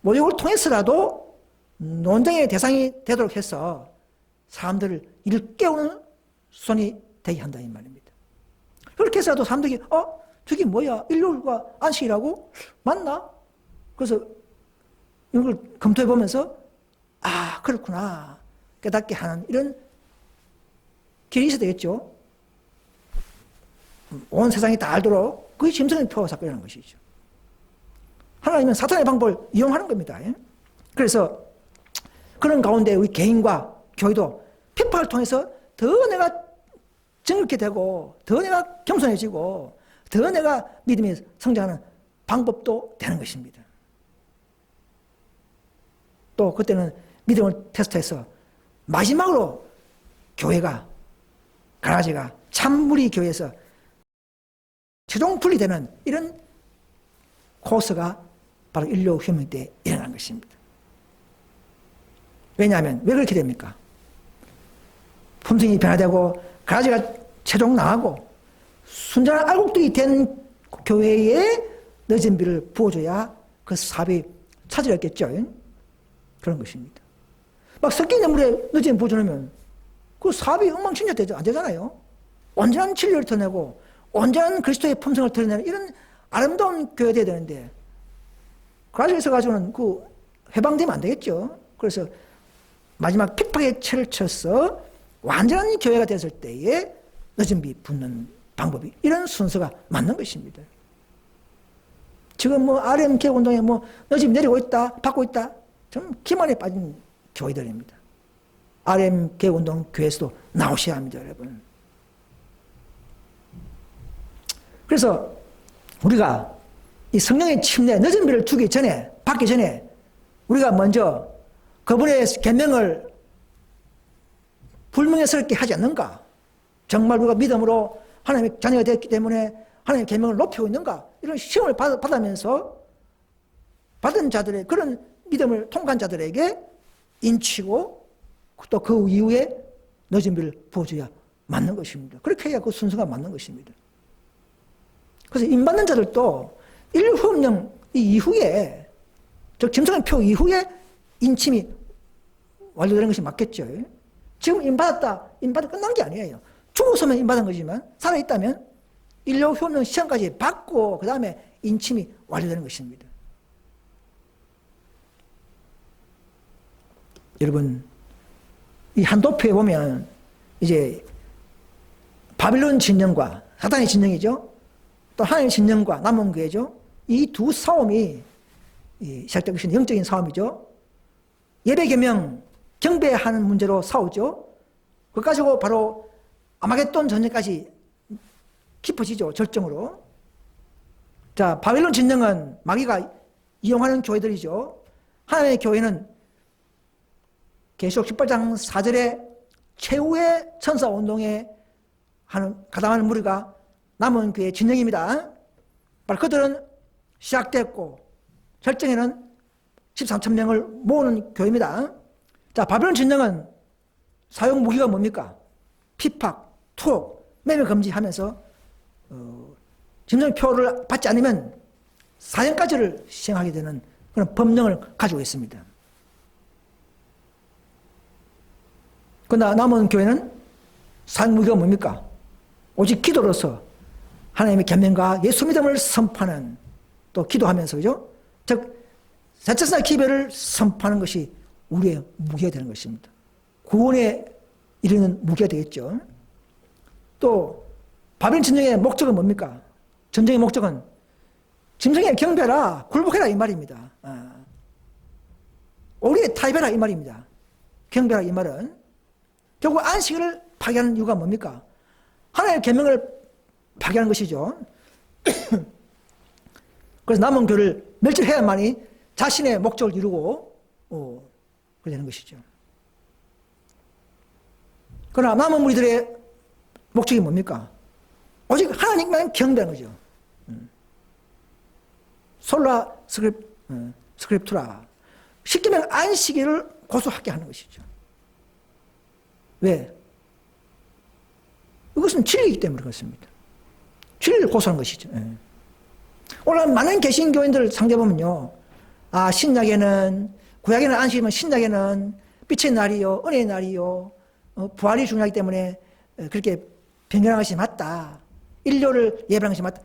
모욕을 통해서라도 논쟁의 대상이 되도록 해서 사람들을 이를 깨우는 손이 되게 한다 이 말입니다. 그렇게 해서라도 사람들이 저게 뭐야? 일요일과 안식이라고? 맞나? 그래서 이걸 검토해 보면서 그렇구나 깨닫게 하는 이런 길이 있어야 되겠죠. 온 세상이 다 알도록 그게 짐승의 표 사건이라는 것이죠. 하나님은 사탄의 방법을 이용하는 겁니다. 그래서 그런 가운데 우리 개인과 교회도 핍박을 통해서 더 내가 정직하게 되고 더 내가 겸손해지고 더 내가 믿음이 성장하는 방법도 되는 것입니다. 또 그때는 믿음을 테스트해서 마지막으로 교회가 가라지가 참무리 교회에서 최종 분리되는 이런 코스가 바로 인류 혁명 때 일어난 것입니다. 왜냐하면 왜 그렇게 됩니까? 품성이 변화되고 가라지가 최종 나가고 순전한 알곡들이 된 교회에 늦은 비를 부어줘야 그 사업이 차질했겠죠. 그런 것입니다. 막 섞인 물에 늦은 비 부어주면 그 사업이 엉망진창 되죠. 안 되잖아요. 온전한 진리를 드러내고 온전한 그리스도의 품성을 드러내는 이런 아름다운 교회가 돼야 되는데 그래서 가지고는 해방되면 안 되겠죠. 그래서 마지막 핍박의 채를 쳐서 완전한 교회가 됐을 때에 늦은 비 붓는 방법이 이런 순서가 맞는 것입니다. 지금 RM 개혁운동에 늦은 비 내리고 있다, 받고 있다. 좀 기만에 빠진 교회들입니다. RM 개혁운동 교회에서도 나오셔야 합니다, 여러분. 그래서 우리가 이 성령의 침례, 늦은 비를 받기 전에 우리가 먼저 그분의 계명을 불명예스럽게 하지 않는가? 정말 우리가 믿음으로 하나님의 자녀가 됐기 때문에 하나님의 계명을 높이고 있는가? 이런 시험을 받으면서 받은 자들의 그런 믿음을 통과한 자들에게 인치고 또 그 이후에 늦은 비를 부어줘야 맞는 것입니다. 그렇게 해야 그 순서가 맞는 것입니다. 그래서 임받는 자들도 인류혁명 이후에 즉 짐승의 표 이후에 인침이 완료되는 것이 맞겠죠. 지금 임받았다 끝난 게 아니에요. 죽어서면 임받은 거지만 살아있다면 인류혁명 시험까지 받고 그 다음에 인침이 완료되는 것입니다. 여러분 이 한도표에 보면 이제 바빌론 진영과 사탄의 진영이죠. 또 하나님의 진영과 남은 교회죠. 이 두 싸움이 시작된 것은 영적인 싸움이죠. 예배 계명 경배하는 문제로 싸우죠. 그거 가지고 바로 아마겟돈 전쟁까지 깊어지죠. 절정으로. 자, 바벨론 진영은 마귀가 이용하는 교회들이죠. 하나님의 교회는 계시록 18장 4절에 최후의 천사운동에 가담하는 무리가 남은 교회의 진영입니다. 바로 그들은 시작됐고 절정에는 13천 명을 모으는 교회입니다. 자, 바벨론 진영은 사용 무기가 뭡니까? 핍박, 투옥, 매매 금지하면서 짐승표를 받지 않으면 사형까지를 시행하게 되는 그런 법령을 가지고 있습니다. 그러나 남은 교회는 사용 무기가 뭡니까? 오직 기도로서 하나님의 계명과 예수 믿음을 선포하는, 또 기도하면서, 그죠? 즉 자체상 기별을 선포하는 것이 우리의 무기가 되는 것입니다. 구원에 이르는 무기가 되겠죠. 또 바벨론 전쟁의 목적은 뭡니까? 전쟁의 목적은 짐승에 경배하라, 굴복해라 이 말입니다. 오리에 타협해라 이 말입니다. 경배하라 이 말은 결국 안식일을 파괴하는 이유가 뭡니까? 하나님의 계명을 파괴하는 것이죠. 그래서 남은 교를 멸절해야만이 자신의 목적을 이루고 그렇게 되는 것이죠. 그러나 남은 무리들의 목적이 뭡니까? 오직 하나님만 경배하는 거죠. 솔라 스크립투라. 쉽게 말하면 안식일을 고수하게 하는 것이죠. 왜? 이것은 진리이기 때문에 그렇습니다. 진리를 고수하는 것이죠. 오늘 많은 개신교인들 상대해보면요. 신약에는, 구약에는 안식이면 신약에는 빛의 날이요, 은혜의 날이요, 부활이 중요하기 때문에 그렇게 변경한 것이 맞다. 인류를 예배하는 것이 맞다.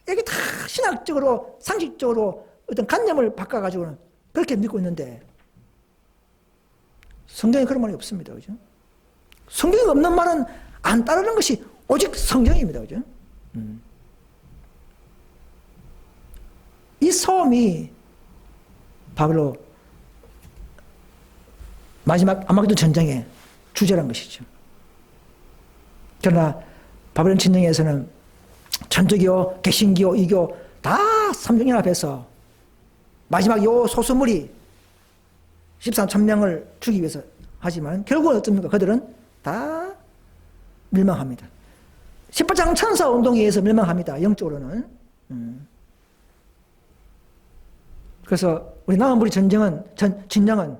이게 다 신학적으로, 상식적으로 어떤 관념을 바꿔가지고는 그렇게 믿고 있는데 성경에 그런 말이 없습니다. 그죠? 성경에 없는 말은 안 따르는 것이 오직 성경입니다. 그죠? 이 소음이 바로 마지막 아마겟돈 전쟁의 주제란 것이죠. 그러나 바벨론 진영에서는 천주교, 개신교, 이교 다 삼중연합해서 마지막 요 소수물이 13천 명을 죽이기 위해서 하지만 결국은 어떻습니까? 그들은 다 멸망합니다. 18장 천사 운동에 의해서 멸망합니다. 영적으로는. 그래서 우리 남은 무리 진영은 18장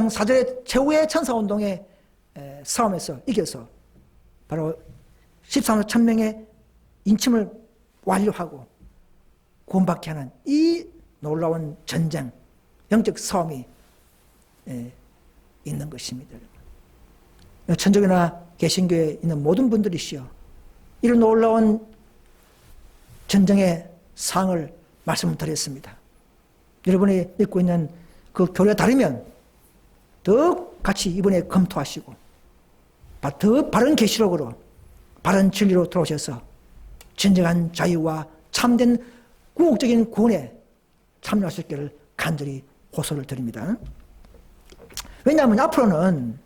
4절의 최후의 천사 운동의 싸움에서 이겨서 바로 13천 명의 인침을 완료하고 구원받게 하는 이 놀라운 전쟁, 영적 싸움이 있는 것입니다. 천주교나 개신교에 있는 모든 분들이시여, 이런 놀라운 전쟁의 상을 말씀드렸습니다. 여러분이 읽고 있는 그 교리가 다르면 더 같이 이번에 검토하시고 더 바른 계시록으로, 바른 진리로 들어오셔서 진정한 자유와 참된 궁극적인 구원에 참여할 수 있기를 간절히 호소를 드립니다. 왜냐하면 앞으로는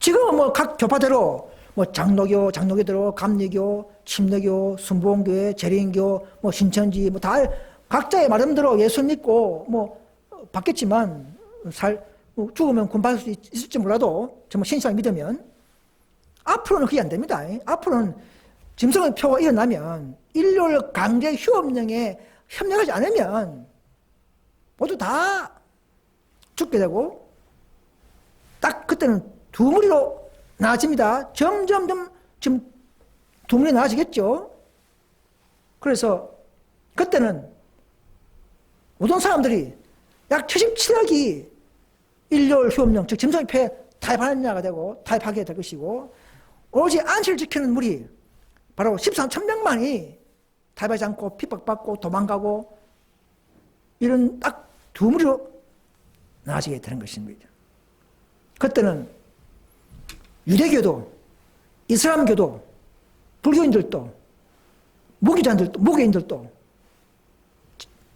지금은 뭐 각 교파대로 뭐 장로교대로 감리교, 침례교, 순복음교회, 재림교, 뭐 신천지 뭐 다 각자의 마음대로 예수 믿고 뭐 받겠지만 죽으면 구원받을 수 있을지 몰라도 정말 신실하게 믿으면 앞으로는 그게 안 됩니다. 앞으로는 짐승의 표가 일어나면 인류를 강제 휴업령에 협력하지 않으면 모두 다 죽게 되고 딱 그때는 두 무리로 나눠집니다. 점점 지금 두 무리 나눠지겠죠. 그래서 그때는 모든 사람들이 약 77억이 인류 휴업령, 즉 짐승의 표에 타협하는 자가 되고 타협하게 될 것이고, 오로지 안식을 지키는 무리 바로 13천 명만이 타협하지 않고 핍박받고 도망가고 이런 딱 두 무리로 나눠지게 되는 것입니다. 그때는 유대교도, 이슬람교도, 불교인들도, 무교인들도,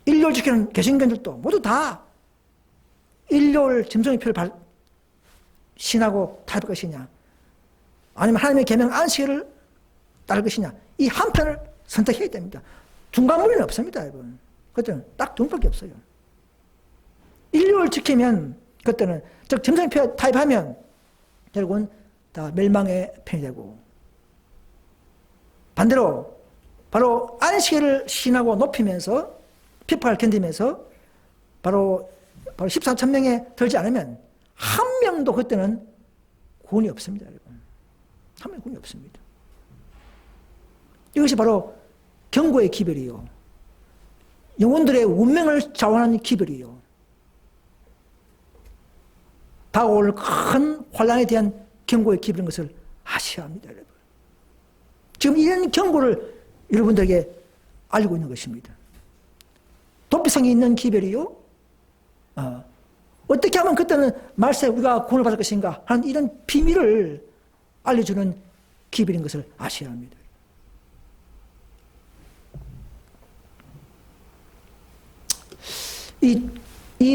인류를 지키는 개신교인들도 모두 다 일요일 짐승의표를 신하고 타협할 것이냐, 아니면 하나님의 계명 안식일을 따를 것이냐, 이 한 편을 선택해야 됩니다. 중간무리는 없습니다, 여러분. 그때는 딱 두 번밖에 없어요. 일요일 지키면, 그때는 즉 짐승의표 타협하면 결국은 다 멸망의 편이 되고, 반대로 바로 안식일을 신하고 높이면서 비판을 견디면서 바로 14,000명에 들지 않으면 한 명도 그때는 구원이 없습니다, 여러분. 한 명 구원이 없습니다. 이것이 바로 경고의 기별이요, 영혼들의 운명을 좌우하는 기별이요, 다가올 큰 환난에 대한 경고의 기별인 것을 아셔야 합니다, 여러분. 지금 이런 경고를 여러분들에게 알고 있는 것입니다. 도피성이 있는 기별이요, 어떻게 하면 그때는 말세 우리가 구원을 받을 것인가 하는 이런 비밀을 알려주는 기별인 것을 아셔야 합니다.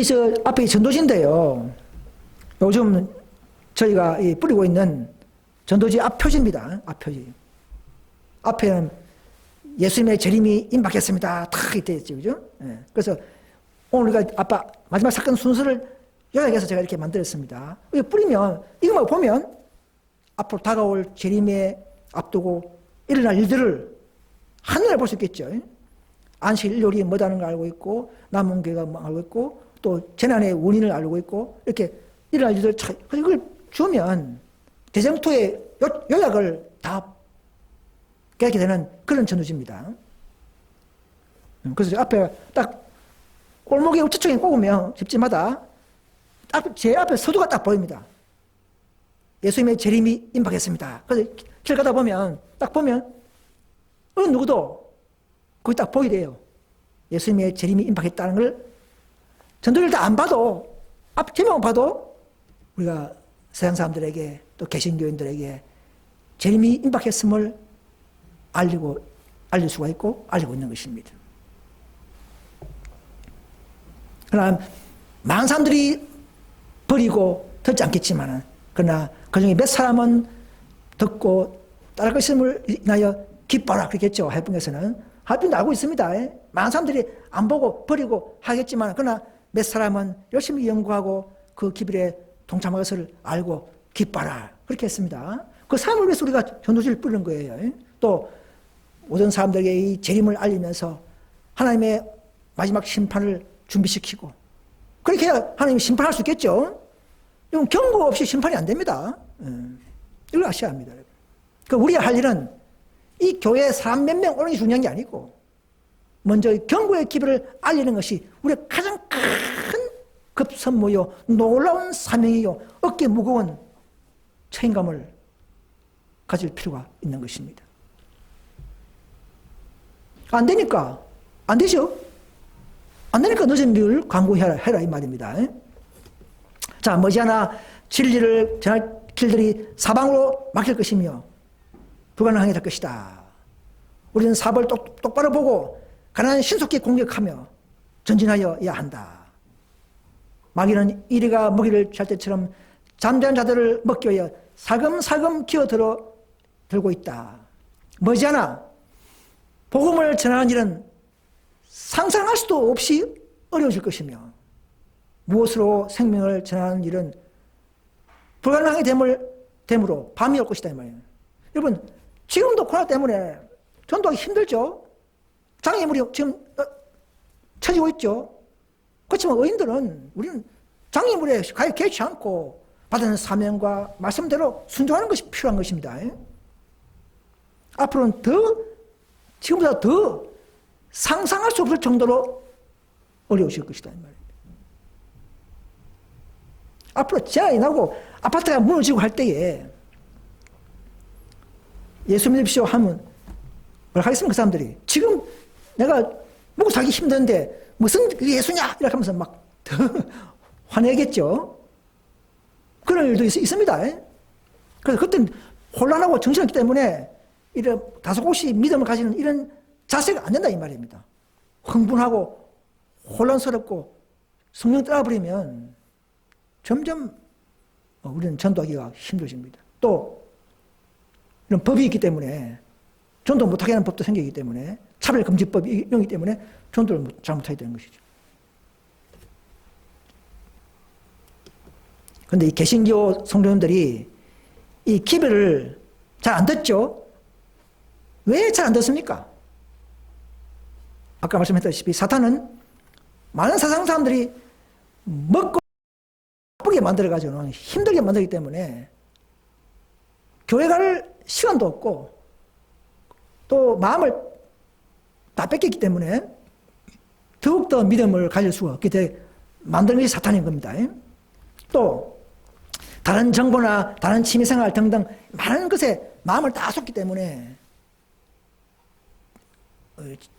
저 앞에 전도지인데요, 요즘 저희가 뿌리고 있는 전도지 앞표지입니다. 앞표지. 앞에는 예수님의 재림이 임박했습니다. 탁 이때 있죠, 그죠? 예. 그래서 오늘 우리가 아빠 마지막 사건 순서를 요약해서 제가 이렇게 만들었습니다. 이거 뿌리면, 이것만 보면 앞으로 다가올 재림에 앞두고 일어날 일들을 한눈에 볼 수 있겠죠. 안식일 일요일이 뭐다는 걸 알고 있고, 남은 교회가 뭐 알고 있고, 또 재난의 원인을 알고 있고, 이렇게 일어날 일들, 이걸 주면 대쟁투의 요약을 다 깨게 되는 그런 전도지입니다. 그래서 앞에 딱 골목에 우측쪽에 꼽으면 집집마다 딱 제 앞에 서두가 딱 보입니다. 예수님의 재림이 임박했습니다. 그래서 길 가다 보면 딱 보면 어느 누구도 거기 딱 보게 돼요. 예수님의 재림이 임박했다는 걸 전도를 다 안 봐도 앞 제목만 봐도 우리가 서양 사람들에게 또 개신교인들에게 재림이 임박했음을 알릴 수가 있고 알리고 있는 것입니다. 그러나 많은 사람들이 버리고 듣지 않겠지만, 그러나 그 중에 몇 사람은 듣고 따를 것임을 인하여 기뻐라 그랬겠죠. 하이픈에서는. 하이픈도 알고 있습니다. 많은 사람들이 안 보고 버리고 하겠지만, 그러나 몇 사람은 열심히 연구하고 그 기별에 동참한 것을 알고 기뻐라 그렇게 했습니다. 그 삶을 위해서 우리가 전도지를 뿌리는 거예요. 또 모든 사람들에게 이 재림을 알리면서 하나님의 마지막 심판을 준비시키고, 그렇게 해야 하나님이 심판할 수 있겠죠. 이건 경고 없이 심판이 안 됩니다. 이걸 아셔야 합니다. 그 우리가 할 일은 이 교회에 사람 몇 명 오는 게 중요한 게 아니고, 먼저 경고의 기별을 알리는 것이 우리의 가장 큰 급선무요, 놀라운 사명이요, 어깨 무거운 책임감을 가질 필요가 있는 것입니다. 안 되니까, 안 되죠? 안 되니까 늦은 늘 강구해라 이 말입니다. 자, 머지않아 진리를 전할 길들이 사방으로 막힐 것이며 불가능하게 될 것이다. 우리는 사업을 똑바로 보고 가난한 신속히 공격하며 전진하여야 한다. 마귀는 이리가 먹이를 잘 때처럼 잠자는 자들을 먹기 위하여 살금살금 기어들고 있다. 머지않아 복음을 전하는 일은 상상할 수도 없이 어려워질 것이며, 무엇으로 생명을 전하는 일은 불가능하게 됨으로 밤이 올 것이다 이 말이에요. 여러분, 지금도 코로나 때문에 전도하기 힘들죠. 장애물이 지금 처지고 있죠. 그렇지만 의인들은, 우리는 장애물에 개의치 않고 받은 사명과 말씀대로 순종하는 것이 필요한 것입니다. 앞으로는 지금보다 더 상상할 수 없을 정도로 어려우실 것이다 이 말입니다. 앞으로 재난이 나고 아파트가 무너지고 할 때에 예수 믿으십시오 하면 뭘 하겠습니까? 그 사람들이 지금 내가 먹고 살기 힘든데 무슨 예수냐 이렇게 하면서 막 더 화내겠죠. 그런 일도 있습니다. 그래서 그때는 혼란하고 정신없기 때문에 이런 다소곳이 믿음을 가지는 이런 자세가 안 된다 이 말입니다. 흥분하고 혼란스럽고 성령 떠나버리면 점점 우리는 전도하기가 힘들어집니다. 또 이런 법이 있기 때문에 전도 못하게 하는 법도 생기기 때문에 차별금지법이 있기 때문에 전도를 잘 못하게 되는 것이죠. 그런데 이 개신교 성도님들이 이 기별을 잘 안 듣죠? 왜 잘 안 듣습니까? 아까 말씀했다시피 사탄은 많은 세상 사람들이 먹고 바쁘게 만들어가지고는 힘들게 만들기 때문에 교회 갈 시간도 없고 또 마음을 다 뺏겼기 때문에 더욱더 믿음을 가질 수가 없게 돼 만드는 것이 사탄인 겁니다. 또 다른 정보나 다른 취미생활 등등 많은 것에 마음을 다 쏟기 때문에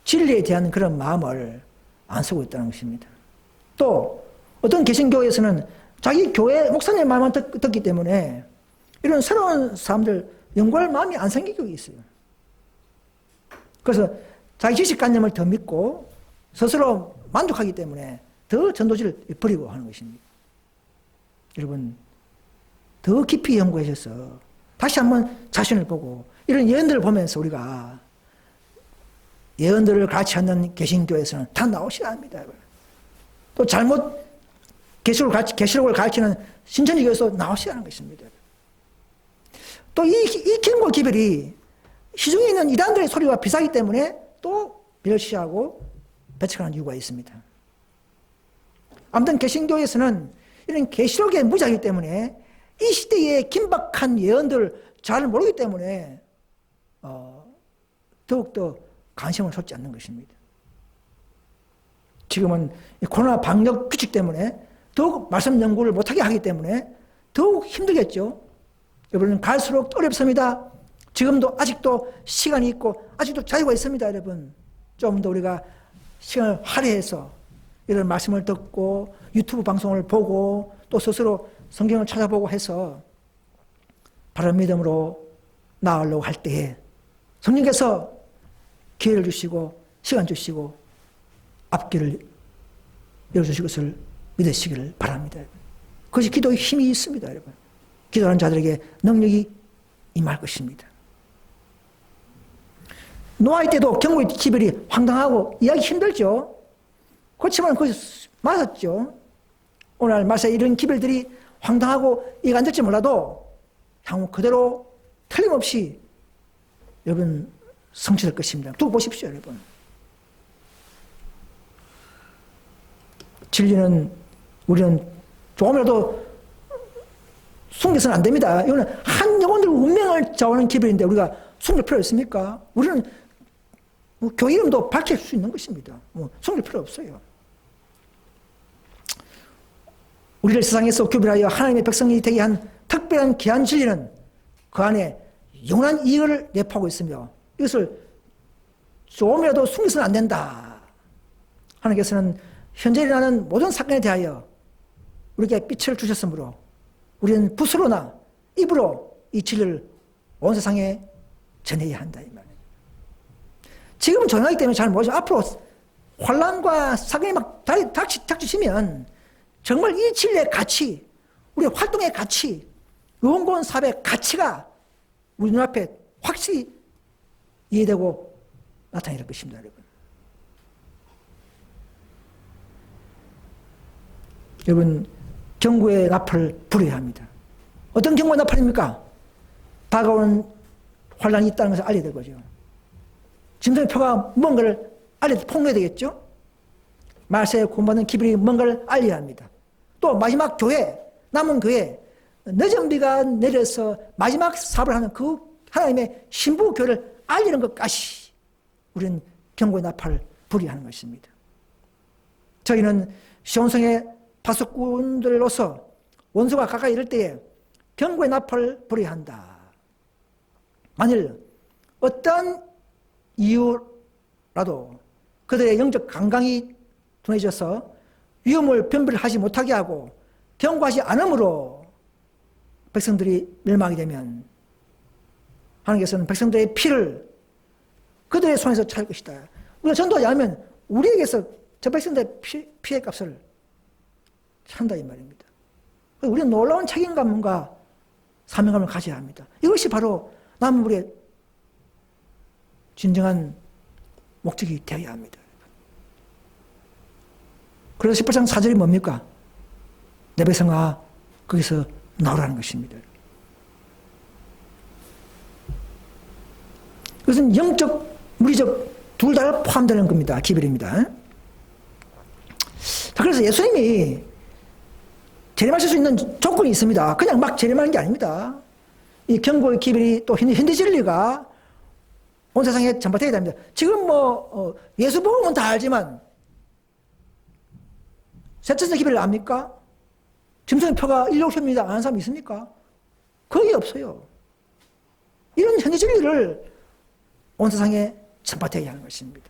진리에 대한 그런 마음을 안 쓰고 있다는 것입니다. 또 어떤 개신교에서는 자기 교회 목사님 말만 듣기 때문에 이런 새로운 사람들 연구할 마음이 안 생기고 있어요. 그래서 자기 지식관념을 더 믿고 스스로 만족하기 때문에 더 전도지를 버리고 하는 것입니다. 여러분 더 깊이 연구하셔서 다시 한번 자신을 보고 이런 예언들을 보면서 우리가 예언들을 가르치 않는 개신교에서는 다 나오시라 합니다. 또 잘못 계시록을 가르치는 신천지 교에서 나오시라는 것입니다. 또 이 경고 기별이 시중에 있는 이단들의 소리와 비슷하기 때문에 또 멸시하고 배척하는 이유가 있습니다. 아무튼 개신교에서는 이런 계시록의 무자이기 때문에 이 시대의 긴박한 예언들을 잘 모르기 때문에 더욱더 관심을 쏟지 않는 것입니다. 지금은 코로나 방역 규칙 때문에 더욱 말씀 연구를 못하게 하기 때문에 더욱 힘들겠죠. 여러분 갈수록 어렵습니다. 지금도 아직도 시간이 있고 아직도 자유가 있습니다. 여러분 좀 더 우리가 시간을 할애해서 이런 말씀을 듣고 유튜브 방송을 보고 또 스스로 성경을 찾아보고 해서 바른 믿음으로 나아가려고 할 때에 성령께서 기회를 주시고 시간 주시고 앞길을 열어주실 것을 믿으시기를 바랍니다. 그것이 기도의 힘이 있습니다. 여러분 기도하는 자들에게 능력이 임할 것입니다. 노아의 때도 경고의 기별이 황당하고 이해하기 힘들죠. 그렇지만 그것이 맞았죠. 오늘 말세 이런 기별들이 황당하고 이해가 안 될지 몰라도 향후 그대로 틀림없이 여러분 성취될 것입니다. 두고 보십시오. 여러분 진리는 우리는 조금이라도 숨겨서는 안 됩니다. 이거는 한 영혼들 운명을 좌우하는 기별인데 우리가 숨길 필요 있습니까? 우리는 교회 이름도 밝힐 수 있는 것입니다. 숨길 필요 없어요. 우리를 세상에서 구별하여 하나님의 백성이 되게 한 특별한 귀한 진리는 그 안에 영원한 이익을 내포하고 있으며 이것을 조금이라도 숨겨서는 안 된다. 하나님께서는 현재 일어나는 모든 사건에 대하여 우리에게 빛을 주셨으므로 우리는 붓으로나 입으로 이 진리를 온 세상에 전해야 한다 이 말이에요. 지금은 조용하기 때문에 잘 모르죠. 앞으로 환란과 사건이 막 닥치시면 정말 이 진리의 가치, 우리의 활동의 가치, 영원 사업의 가치가 우리 눈앞에 확실히 이해되고 나타낼 것입니다. 여러분 경고의 나팔을 불어야 합니다. 어떤 경고의 나팔입니까? 다가오는 환란이 있다는 것을 알려야 될 거죠. 짐승표가 뭔가를 폭로해야 되겠죠. 말세에 구원받는 기별이 뭔가를 알려야 합니다. 또 마지막 교회, 남은 교회, 늦은 비가 내려서 마지막 사업을 하는 그 하나님의 신부 교회를 알리는 것까지 우리는 경고의 나팔을 불어야 하는 것입니다. 저희는 시온성의 파수꾼들로서 원수가 가까이 이를 때에 경고의 나팔을 불어야 한다. 만일 어떤 이유라도 그들의 영적 감각이 둔해져서 위험을 변별하지 못하게 하고 경고하지 않으므로 백성들이 멸망하게 되면 하나님께서는 백성들의 피를 그들의 손에서 찾을 것이다. 우리가 전도하지 않으면 우리에게서 저 백성들의 피해 값을 한다 이 말입니다. 우리는 놀라운 책임감과 사명감을 가져야 합니다. 이것이 바로 남물의 진정한 목적이 되어야 합니다. 그래서 18장 4절이 뭡니까? 내 백성아 거기서 나오라는 것입니다. 그것은 영적, 물리적 둘 다 포함되는 겁니다. 기별입니다. 자, 그래서 예수님이 재림하실 수 있는 조건이 있습니다. 그냥 막 재림하는 게 아닙니다. 이 경고의 기별이 또 현대 진리가 온 세상에 전파되어야 됩니다. 지금 예수 복음은 다 알지만 세천세 기별을 압니까? 짐승의 표가 일록표입니다. 아는 사람 있습니까? 거의 없어요. 이런 현대 진리를 온 세상에 전파되어야 하는 것입니다.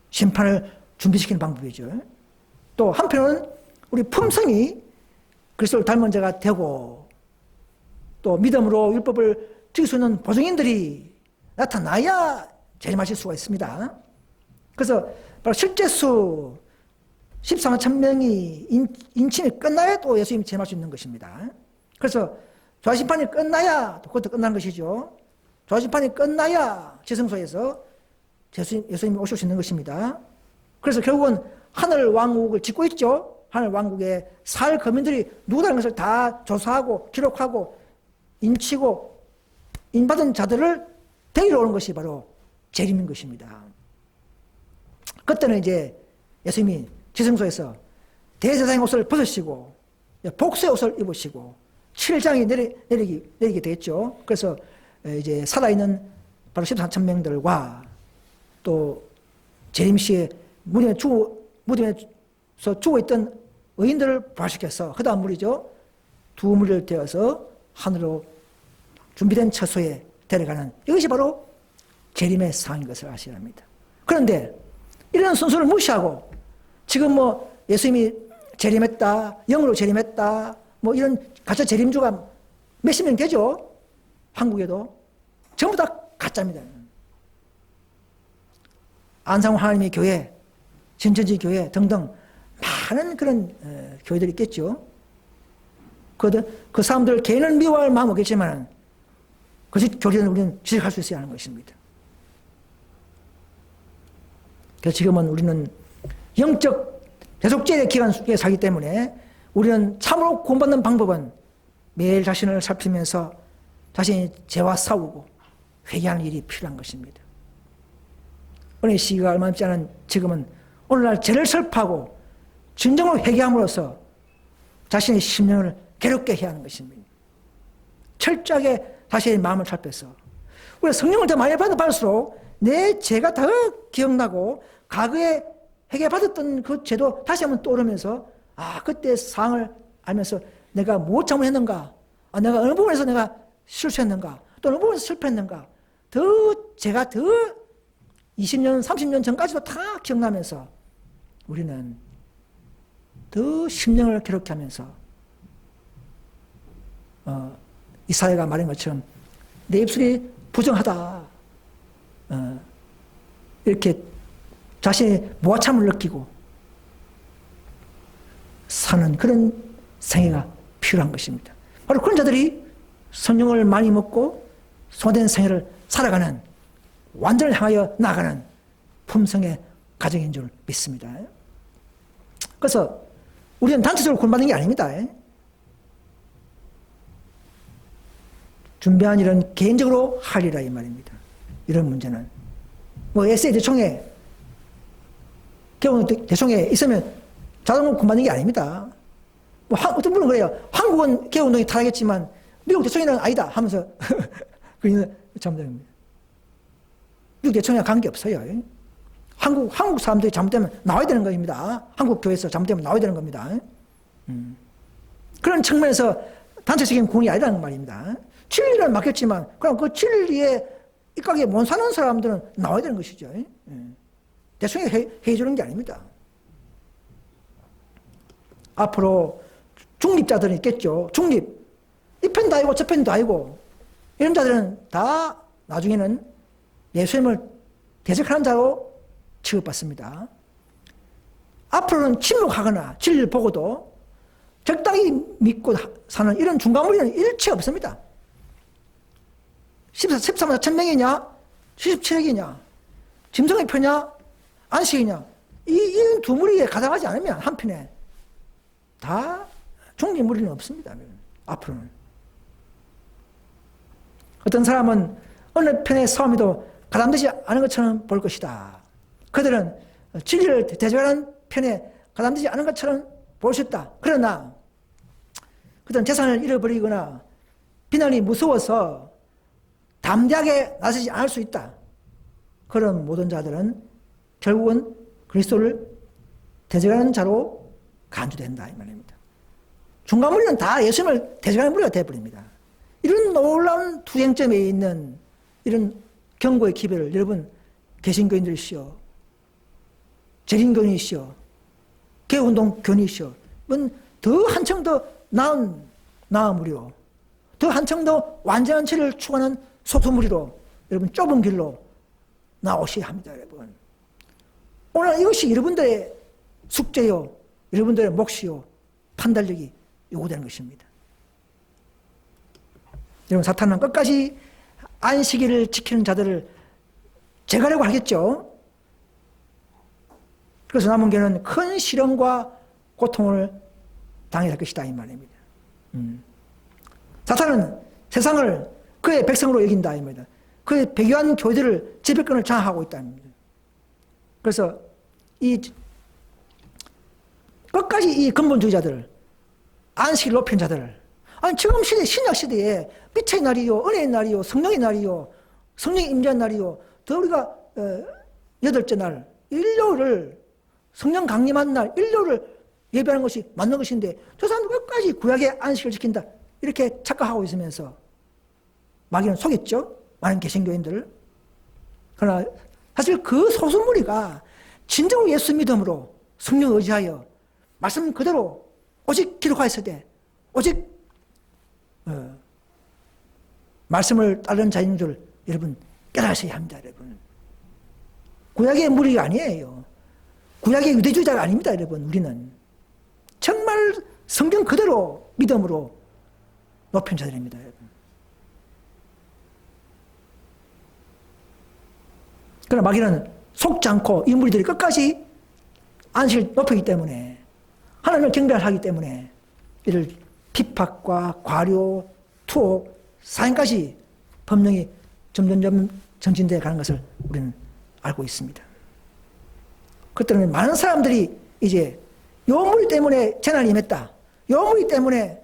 심판을 준비시키는 방법이죠. 또 한편은 우리 품성이 그리스도를 닮은 자가 되고 또 믿음으로 율법을 지킬 수 있는 보증인들이 나타나야 재림하실 수가 있습니다. 그래서 바로 실제 수 14만 1,000명이 인침이 끝나야 또 예수님이 재림할 수 있는 것입니다. 그래서 조화심판이 끝나야 또 그것도 끝나는 것이죠. 조화심판이 끝나야 지성소에서 예수님이 오실 수 있는 것입니다. 그래서 결국은 하늘 왕국을 짓고 있죠. 하늘 왕국의 살 거민들이 누구라는 것을 다 조사하고 기록하고 인치고 인받은 자들을 데리러 오는 것이 바로 재림인 것입니다. 그때는 이제 예수님이 지성소에서 대제사장의 옷을 벗으시고 복수의 옷을 입으시고 7장이 내리게 되겠죠. 그래서 이제 살아있는 바로 14,000명들과 또 재림시에 무덤에서 죽어있던 의인들을 부활시켜서 그 다음 물이죠. 두 무리를 떼어서 하늘로 준비된 처소에 데려가는 이것이 바로 재림의 상인 것을 아셔야 합니다. 그런데 이런 순서를 무시하고 지금 예수님이 재림했다, 영으로 재림했다, 이런 가짜 재림주가 몇십 명 되죠. 한국에도 전부 다 가짜입니다. 안상호 하나님의 교회, 진천지 교회 등등 많은 그런 교회들이 있겠죠. 그 사람들 개인을 미워할 마음은 없겠지만 그 교리는 우리는 지적할 수 있어야 하는 것입니다. 그래서 지금은 우리는 영적 대속죄의 기간 속에 살기 때문에 우리는 참으로 구원받는 방법은 매일 자신을 살피면서 자신이 죄와 싸우고 회개하는 일이 필요한 것입니다. 오늘 시기가 얼마 남지 않은 지금은 오늘날 죄를 설파하고 진정으로 회개함으로써 자신의 심령을 괴롭게 해야 하는 것입니다. 철저하게 자신의 마음을 살펴서 우리가 성령을 더 많이 받을수록 내 죄가 더 기억나고 과거에 회개받았던 그 죄도 다시 한번 떠오르면서 그때 상황을 알면서 내가 무엇 잘못했는가, 내가 어느 부분에서 내가 실수했는가, 또 어느 부분에서 실패했는가, 제가 더 20년, 30년 전까지도 다 기억나면서 우리는 더 심령을 괴롭게 하면서 이사야가 말한 것처럼 내 입술이 부정하다, 이렇게 자신의 모하참을 느끼고 사는 그런 생애가 필요한 것입니다. 바로 그런 자들이 성령을 많이 먹고 소된 생애를 살아가는, 완전을 향하여 나아가는 품성의 가정인 줄 믿습니다. 그래서 우리는 단체적으로 구원받는 게 아닙니다. 준비한 일은 개인적으로 하리라 이 말입니다. 이런 문제는 에세이 대총회, 개원 대총회 있으면 자동으로 구원받는 게 아닙니다. 어떤 분은 그래요. 한국은 개운동이 타락했지만 미국 대총회는 아니다 하면서 그는 잘못됩니다. 미국 대총회와 관계없어요. 한국 사람들이 잘못되면 나와야 되는 겁니다. 한국 교회에서 잘못되면 나와야 되는 겁니다. 그런 측면에서 단체적인 구원이 아니라는 말입니다. 진리는 맡겼지만 그럼 그 진리에 입각에 못 사는 사람들은 나와야 되는 것이죠. 대충 해주는 게 아닙니다. 앞으로 중립자들은 있겠죠. 중립. 이 편도 아니고 저 편도 아니고 이런 자들은 다 나중에는 예수님을 대적하는 자로 취급받습니다. 앞으로는 침묵하거나 진리를 보고도 적당히 믿고 사는 이런 중간무리는 일체 없습니다. 13만 4천 명이냐? 77억이냐? 짐승의 표냐? 안식이냐? 이런 두 무리에 가담하지 않으면 한편에 다 중립무리는 없습니다. 앞으로는. 어떤 사람은 어느 편의 싸움에도 가담되지 않은 것처럼 볼 것이다. 그들은 진리를 대적하는 편에 가담되지 않은 것처럼 볼 수 있다. 그러나 그들은 재산을 잃어버리거나 비난이 무서워서 담대하게 나서지 않을 수 있다. 그런 모든 자들은 결국은 그리스도를 대적하는 자로 간주된다 이 말입니다. 중간무리는 다 예수님을 대적하는 무리가 되어버립니다. 이런 놀라운 투쟁점에 있는 이런 경고의 기별을 여러분 개신교인들이시오, 재림교인이시오, 개운동 교인이시오, 더 한층 더 나은 무리로, 더 한층 더 완전한 진리를 추구하는 소수무리로 여러분 좁은 길로 나오셔야 합니다. 여러분 오늘 이것이 여러분들의 숙제요, 여러분들의 몫이요, 판단력이 요구되는 것입니다. 여러분 사탄은 끝까지 안식일을 지키는 자들을 제거하려고 하겠죠. 그래서 남은 교회는 큰 시련과 고통을 당해야 할 것이다 이 말입니다. 사탄은 세상을 그의 백성으로 여긴다 이 말입니다. 그의 배교한 교회들을 지배권을 장악하고 있다 이 말입니다. 그래서 끝까지 이 근본주의자들, 안식일 높인 자들, 아니 지금 시대, 신약 시대에 빛의 날이요, 은혜의 날이요, 성령의 날이요, 성령의 임재한 날이요, 더 우리가 여덟째 날, 일요일을 성령 강림한 날, 일요일을 예배하는 것이 맞는 것인데 저 사람들 끝까지 구약의 안식을 지킨다 이렇게 착각하고 있으면서 마귀는 속였죠. 많은 개신교인들을. 그러나 사실 그 소수무리가 진정으로 예수 믿음으로 성령 의지하여 말씀 그대로 오직 기록하였을 때 오직 말씀을 따르는 자인 줄 여러분 깨달으셔야 합니다. 여러분 구약의 무리가 아니에요. 구약의 유대주의자가 아닙니다. 여러분 우리는 정말 성경 그대로 믿음으로 높인 자들입니다. 여러분. 그러나 마귀는 속지 않고 이 무리들이 끝까지 안식을 높이기 때문에 하나님을 경배하기 때문에 이를 핍박과 과료, 투옥, 사형까지 법령이 점점 정진되어 가는 것을 우리는 알고 있습니다. 그때는 많은 사람들이 이제 요 무리 때문에 재난이 임했다. 요 무리 때문에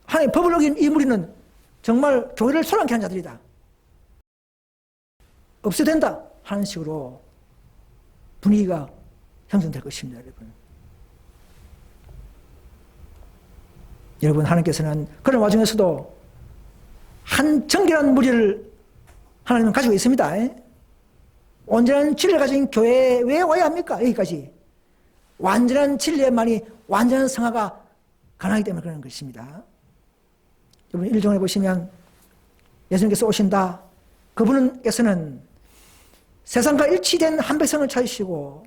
하나님 법을 어긴 이 무리는 정말 교회를 소란케 한 자들이다. 없어야 된다 하는 식으로 분위기가 형성될 것입니다. 여러분 하나님께서는 그런 와중에서도 한 정결한 무리를 하나님은 가지고 있습니다. 온전한 진리를 가진 교회에 왜 와야 합니까? 여기까지 완전한 진리에만이 완전한 성화가 가능하기 때문에 그런 것입니다. 여러분 1장에 보시면 예수님께서 오신다. 그분께서는 세상과 일치된 한 백성을 찾으시고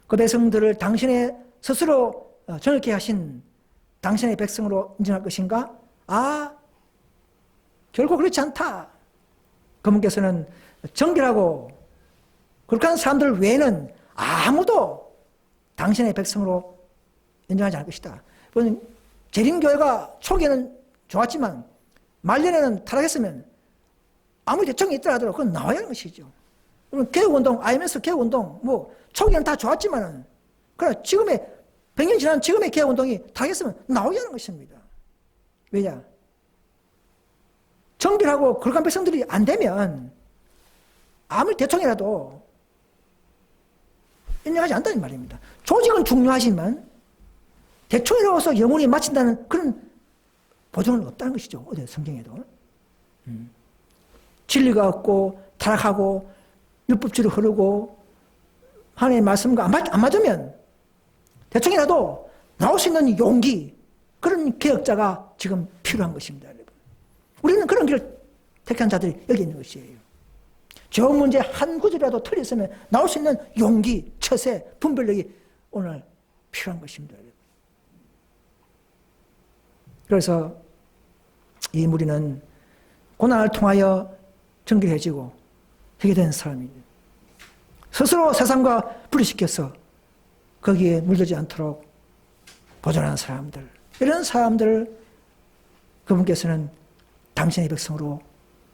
그 백성들을 당신의 스스로 정확히 하신 당신의 백성으로 인정할 것인가? 결코 그렇지 않다. 그분께서는 정결하고 그렇게 하는 사람들 외에는 아무도 당신의 백성으로 인정하지 않을 것이다. 재림교회가 초기에는 좋았지만 말년에는 타락했으면 아무리 대청이 있더라 하더라도 그건 나와야 하는 것이죠. 개혁운동, IMS 개혁운동, 초기에는 다 좋았지만은, 그러나 지금의, 100년 지난 지금의 개혁운동이 타락했으면 나와야 하는 것입니다. 왜냐? 정결하고 거룩한 백성들이 안 되면 아무리 대통이라도 인정하지 않다는 말입니다. 조직은 중요하지만 대통이라고서 영원히 마친다는 그런 보증은 없다는 것이죠. 어디 성경에도. 진리가 없고 타락하고 율법주의로 흐르고 하나님의 말씀과 안 맞으면 대통이라도 나올 수 있는 용기, 그런 개혁자가 지금 필요한 것입니다. 여러분. 우리는 그런 길을 택한 자들이 여기 있는 것이에요. 저 문제 한 구절이라도 틀렸으면 나올 수 있는 용기, 처세, 분별력이 오늘 필요한 것입니다. 여러분. 그래서 이 무리는 고난을 통하여 정결해지고 회개된 사람입니다. 스스로 세상과 분리시켜서 거기에 물들지 않도록 보존하는 사람들, 이런 사람들을 그분께서는 당신의 백성으로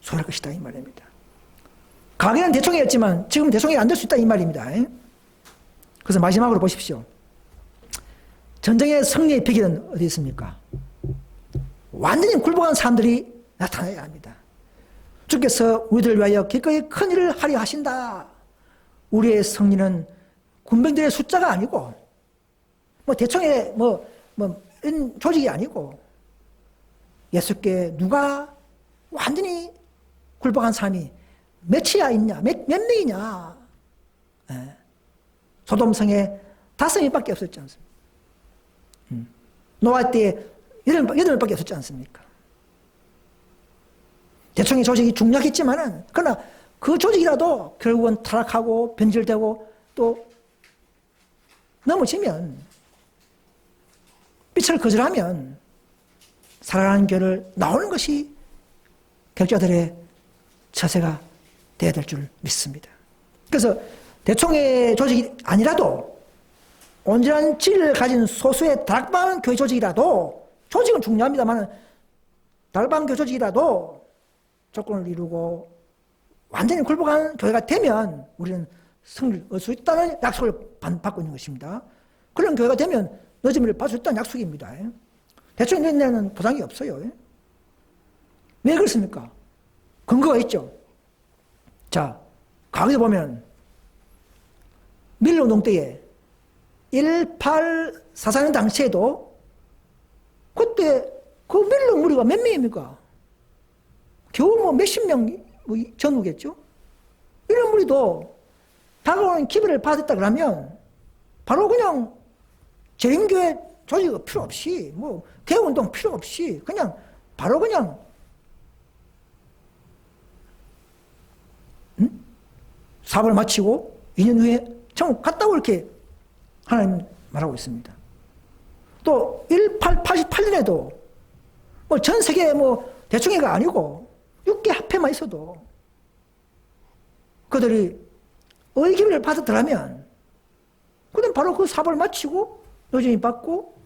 소유할 것이다 이 말입니다. 과거에는 대총이었지만 지금 대총이 안 될 수 있다 이 말입니다. 그래서 마지막으로 보십시오. 전쟁의 승리의 비결은 어디 있습니까? 완전히 굴복한 사람들이 나타나야 합니다. 주께서 우리들을 위하여 기꺼이 큰 일을 하려 하신다. 우리의 승리는 군병들의 숫자가 아니고 대총의 이런 조직이 아니고 예수께 누가 완전히 굴복한 사람이 몇이야 있냐, 몇 명이냐. 소돔성에 5명밖에 없었지 않습니까? 노아 때에 8명밖에 없었지 않습니까? 대총의 조직이 중요하겠지만은, 그러나 그 조직이라도 결국은 타락하고 변질되고 또 넘어지면, 빛을 거절하면 살아가는 길을 나오는 것이 격자들의 처세가 되어야 될 줄 믿습니다. 그래서 대총의 조직이 아니라도 온전한 진리를 가진 소수의 다락방 교회 조직이라도, 조직은 중요합니다만 다락방 교회 조직이라도 조건을 이루고 완전히 굴복한 교회가 되면 우리는 승리를 얻을 수 있다는 약속을 받고 있는 것입니다. 그런 교회가 되면 늦음을 받을 수 있다는 약속입니다. 대충 내는 보상이 없어요. 왜 그렇습니까? 근거가 있죠. 자, 과거에 보면 밀운동 때에 1844년 당시에도 그때 그 밀로 무리가 몇 명입니까? 겨우 몇십 명 전후겠죠? 이런 무리도 다가오는 기회를 받았다 그러면 바로 그냥 재림교회 조직이 필요 없이 개혁운동 필요 없이 그냥 바로 그냥 사업을 마치고 2년 후에 천국 갔다고 이렇게 하나님 말하고 있습니다. 또 1888년에도 전 세계 대충해가 아니고 6개 합회만 있어도 그들이 의기를 받았더라면 그다음 바로 그 사업을 마치고 여전히 받고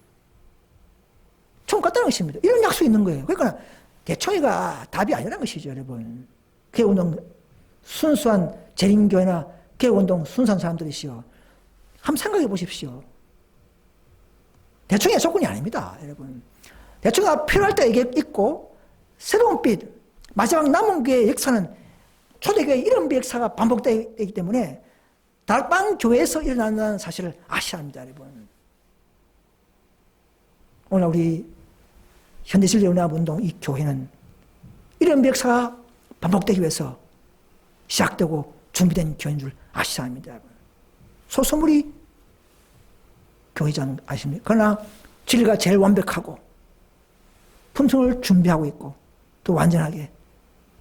천국 갔다는 것입니다. 이런 약속이 있는 거예요. 그러니까 대총회가 답이 아니라는 것이죠, 여러분. 개혁운동 순수한 재림교회나 개혁운동 순수한 사람들이시여, 한번 생각해 보십시오. 대총의 조건이 아닙니다, 여러분. 대총회가 필요할 때 이게 있고, 새로운 빛, 마지막 남은 교회의 역사는 초대교회의 이런 역사가 반복되기 때문에 다락방 교회에서 일어난다는 사실을 아셔야 합니다, 여러분. 오늘 우리 현대신례연합운동 이 교회는 이런 역사가 반복되기 위해서 시작되고 준비된 교회인 줄 아셔야 합니다, 여러분. 소수물이 교회지 아십니까? 그러나 진리가 제일 완벽하고 품성을 준비하고 있고 또 완전하게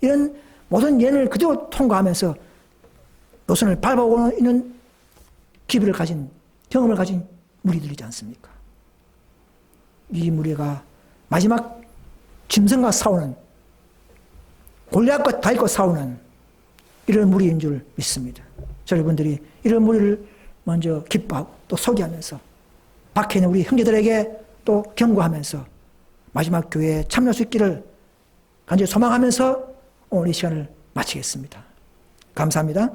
이런 모든 예를 그대로 통과하면서 노선을 밟아오고 있는 기회를 가진, 경험을 가진 무리들이지 않습니까? 이 무리가 마지막 짐승과 싸우는, 골리앗과 다윗과 싸우는 이런 무리인 줄 믿습니다. 여러분들이 이런 무리를 먼저 기뻐하고 또 소개하면서 밖에 있는 우리 형제들에게 또 경고하면서 마지막 교회에 참여할 수 있기를 간절히 소망하면서 오늘 이 시간을 마치겠습니다. 감사합니다.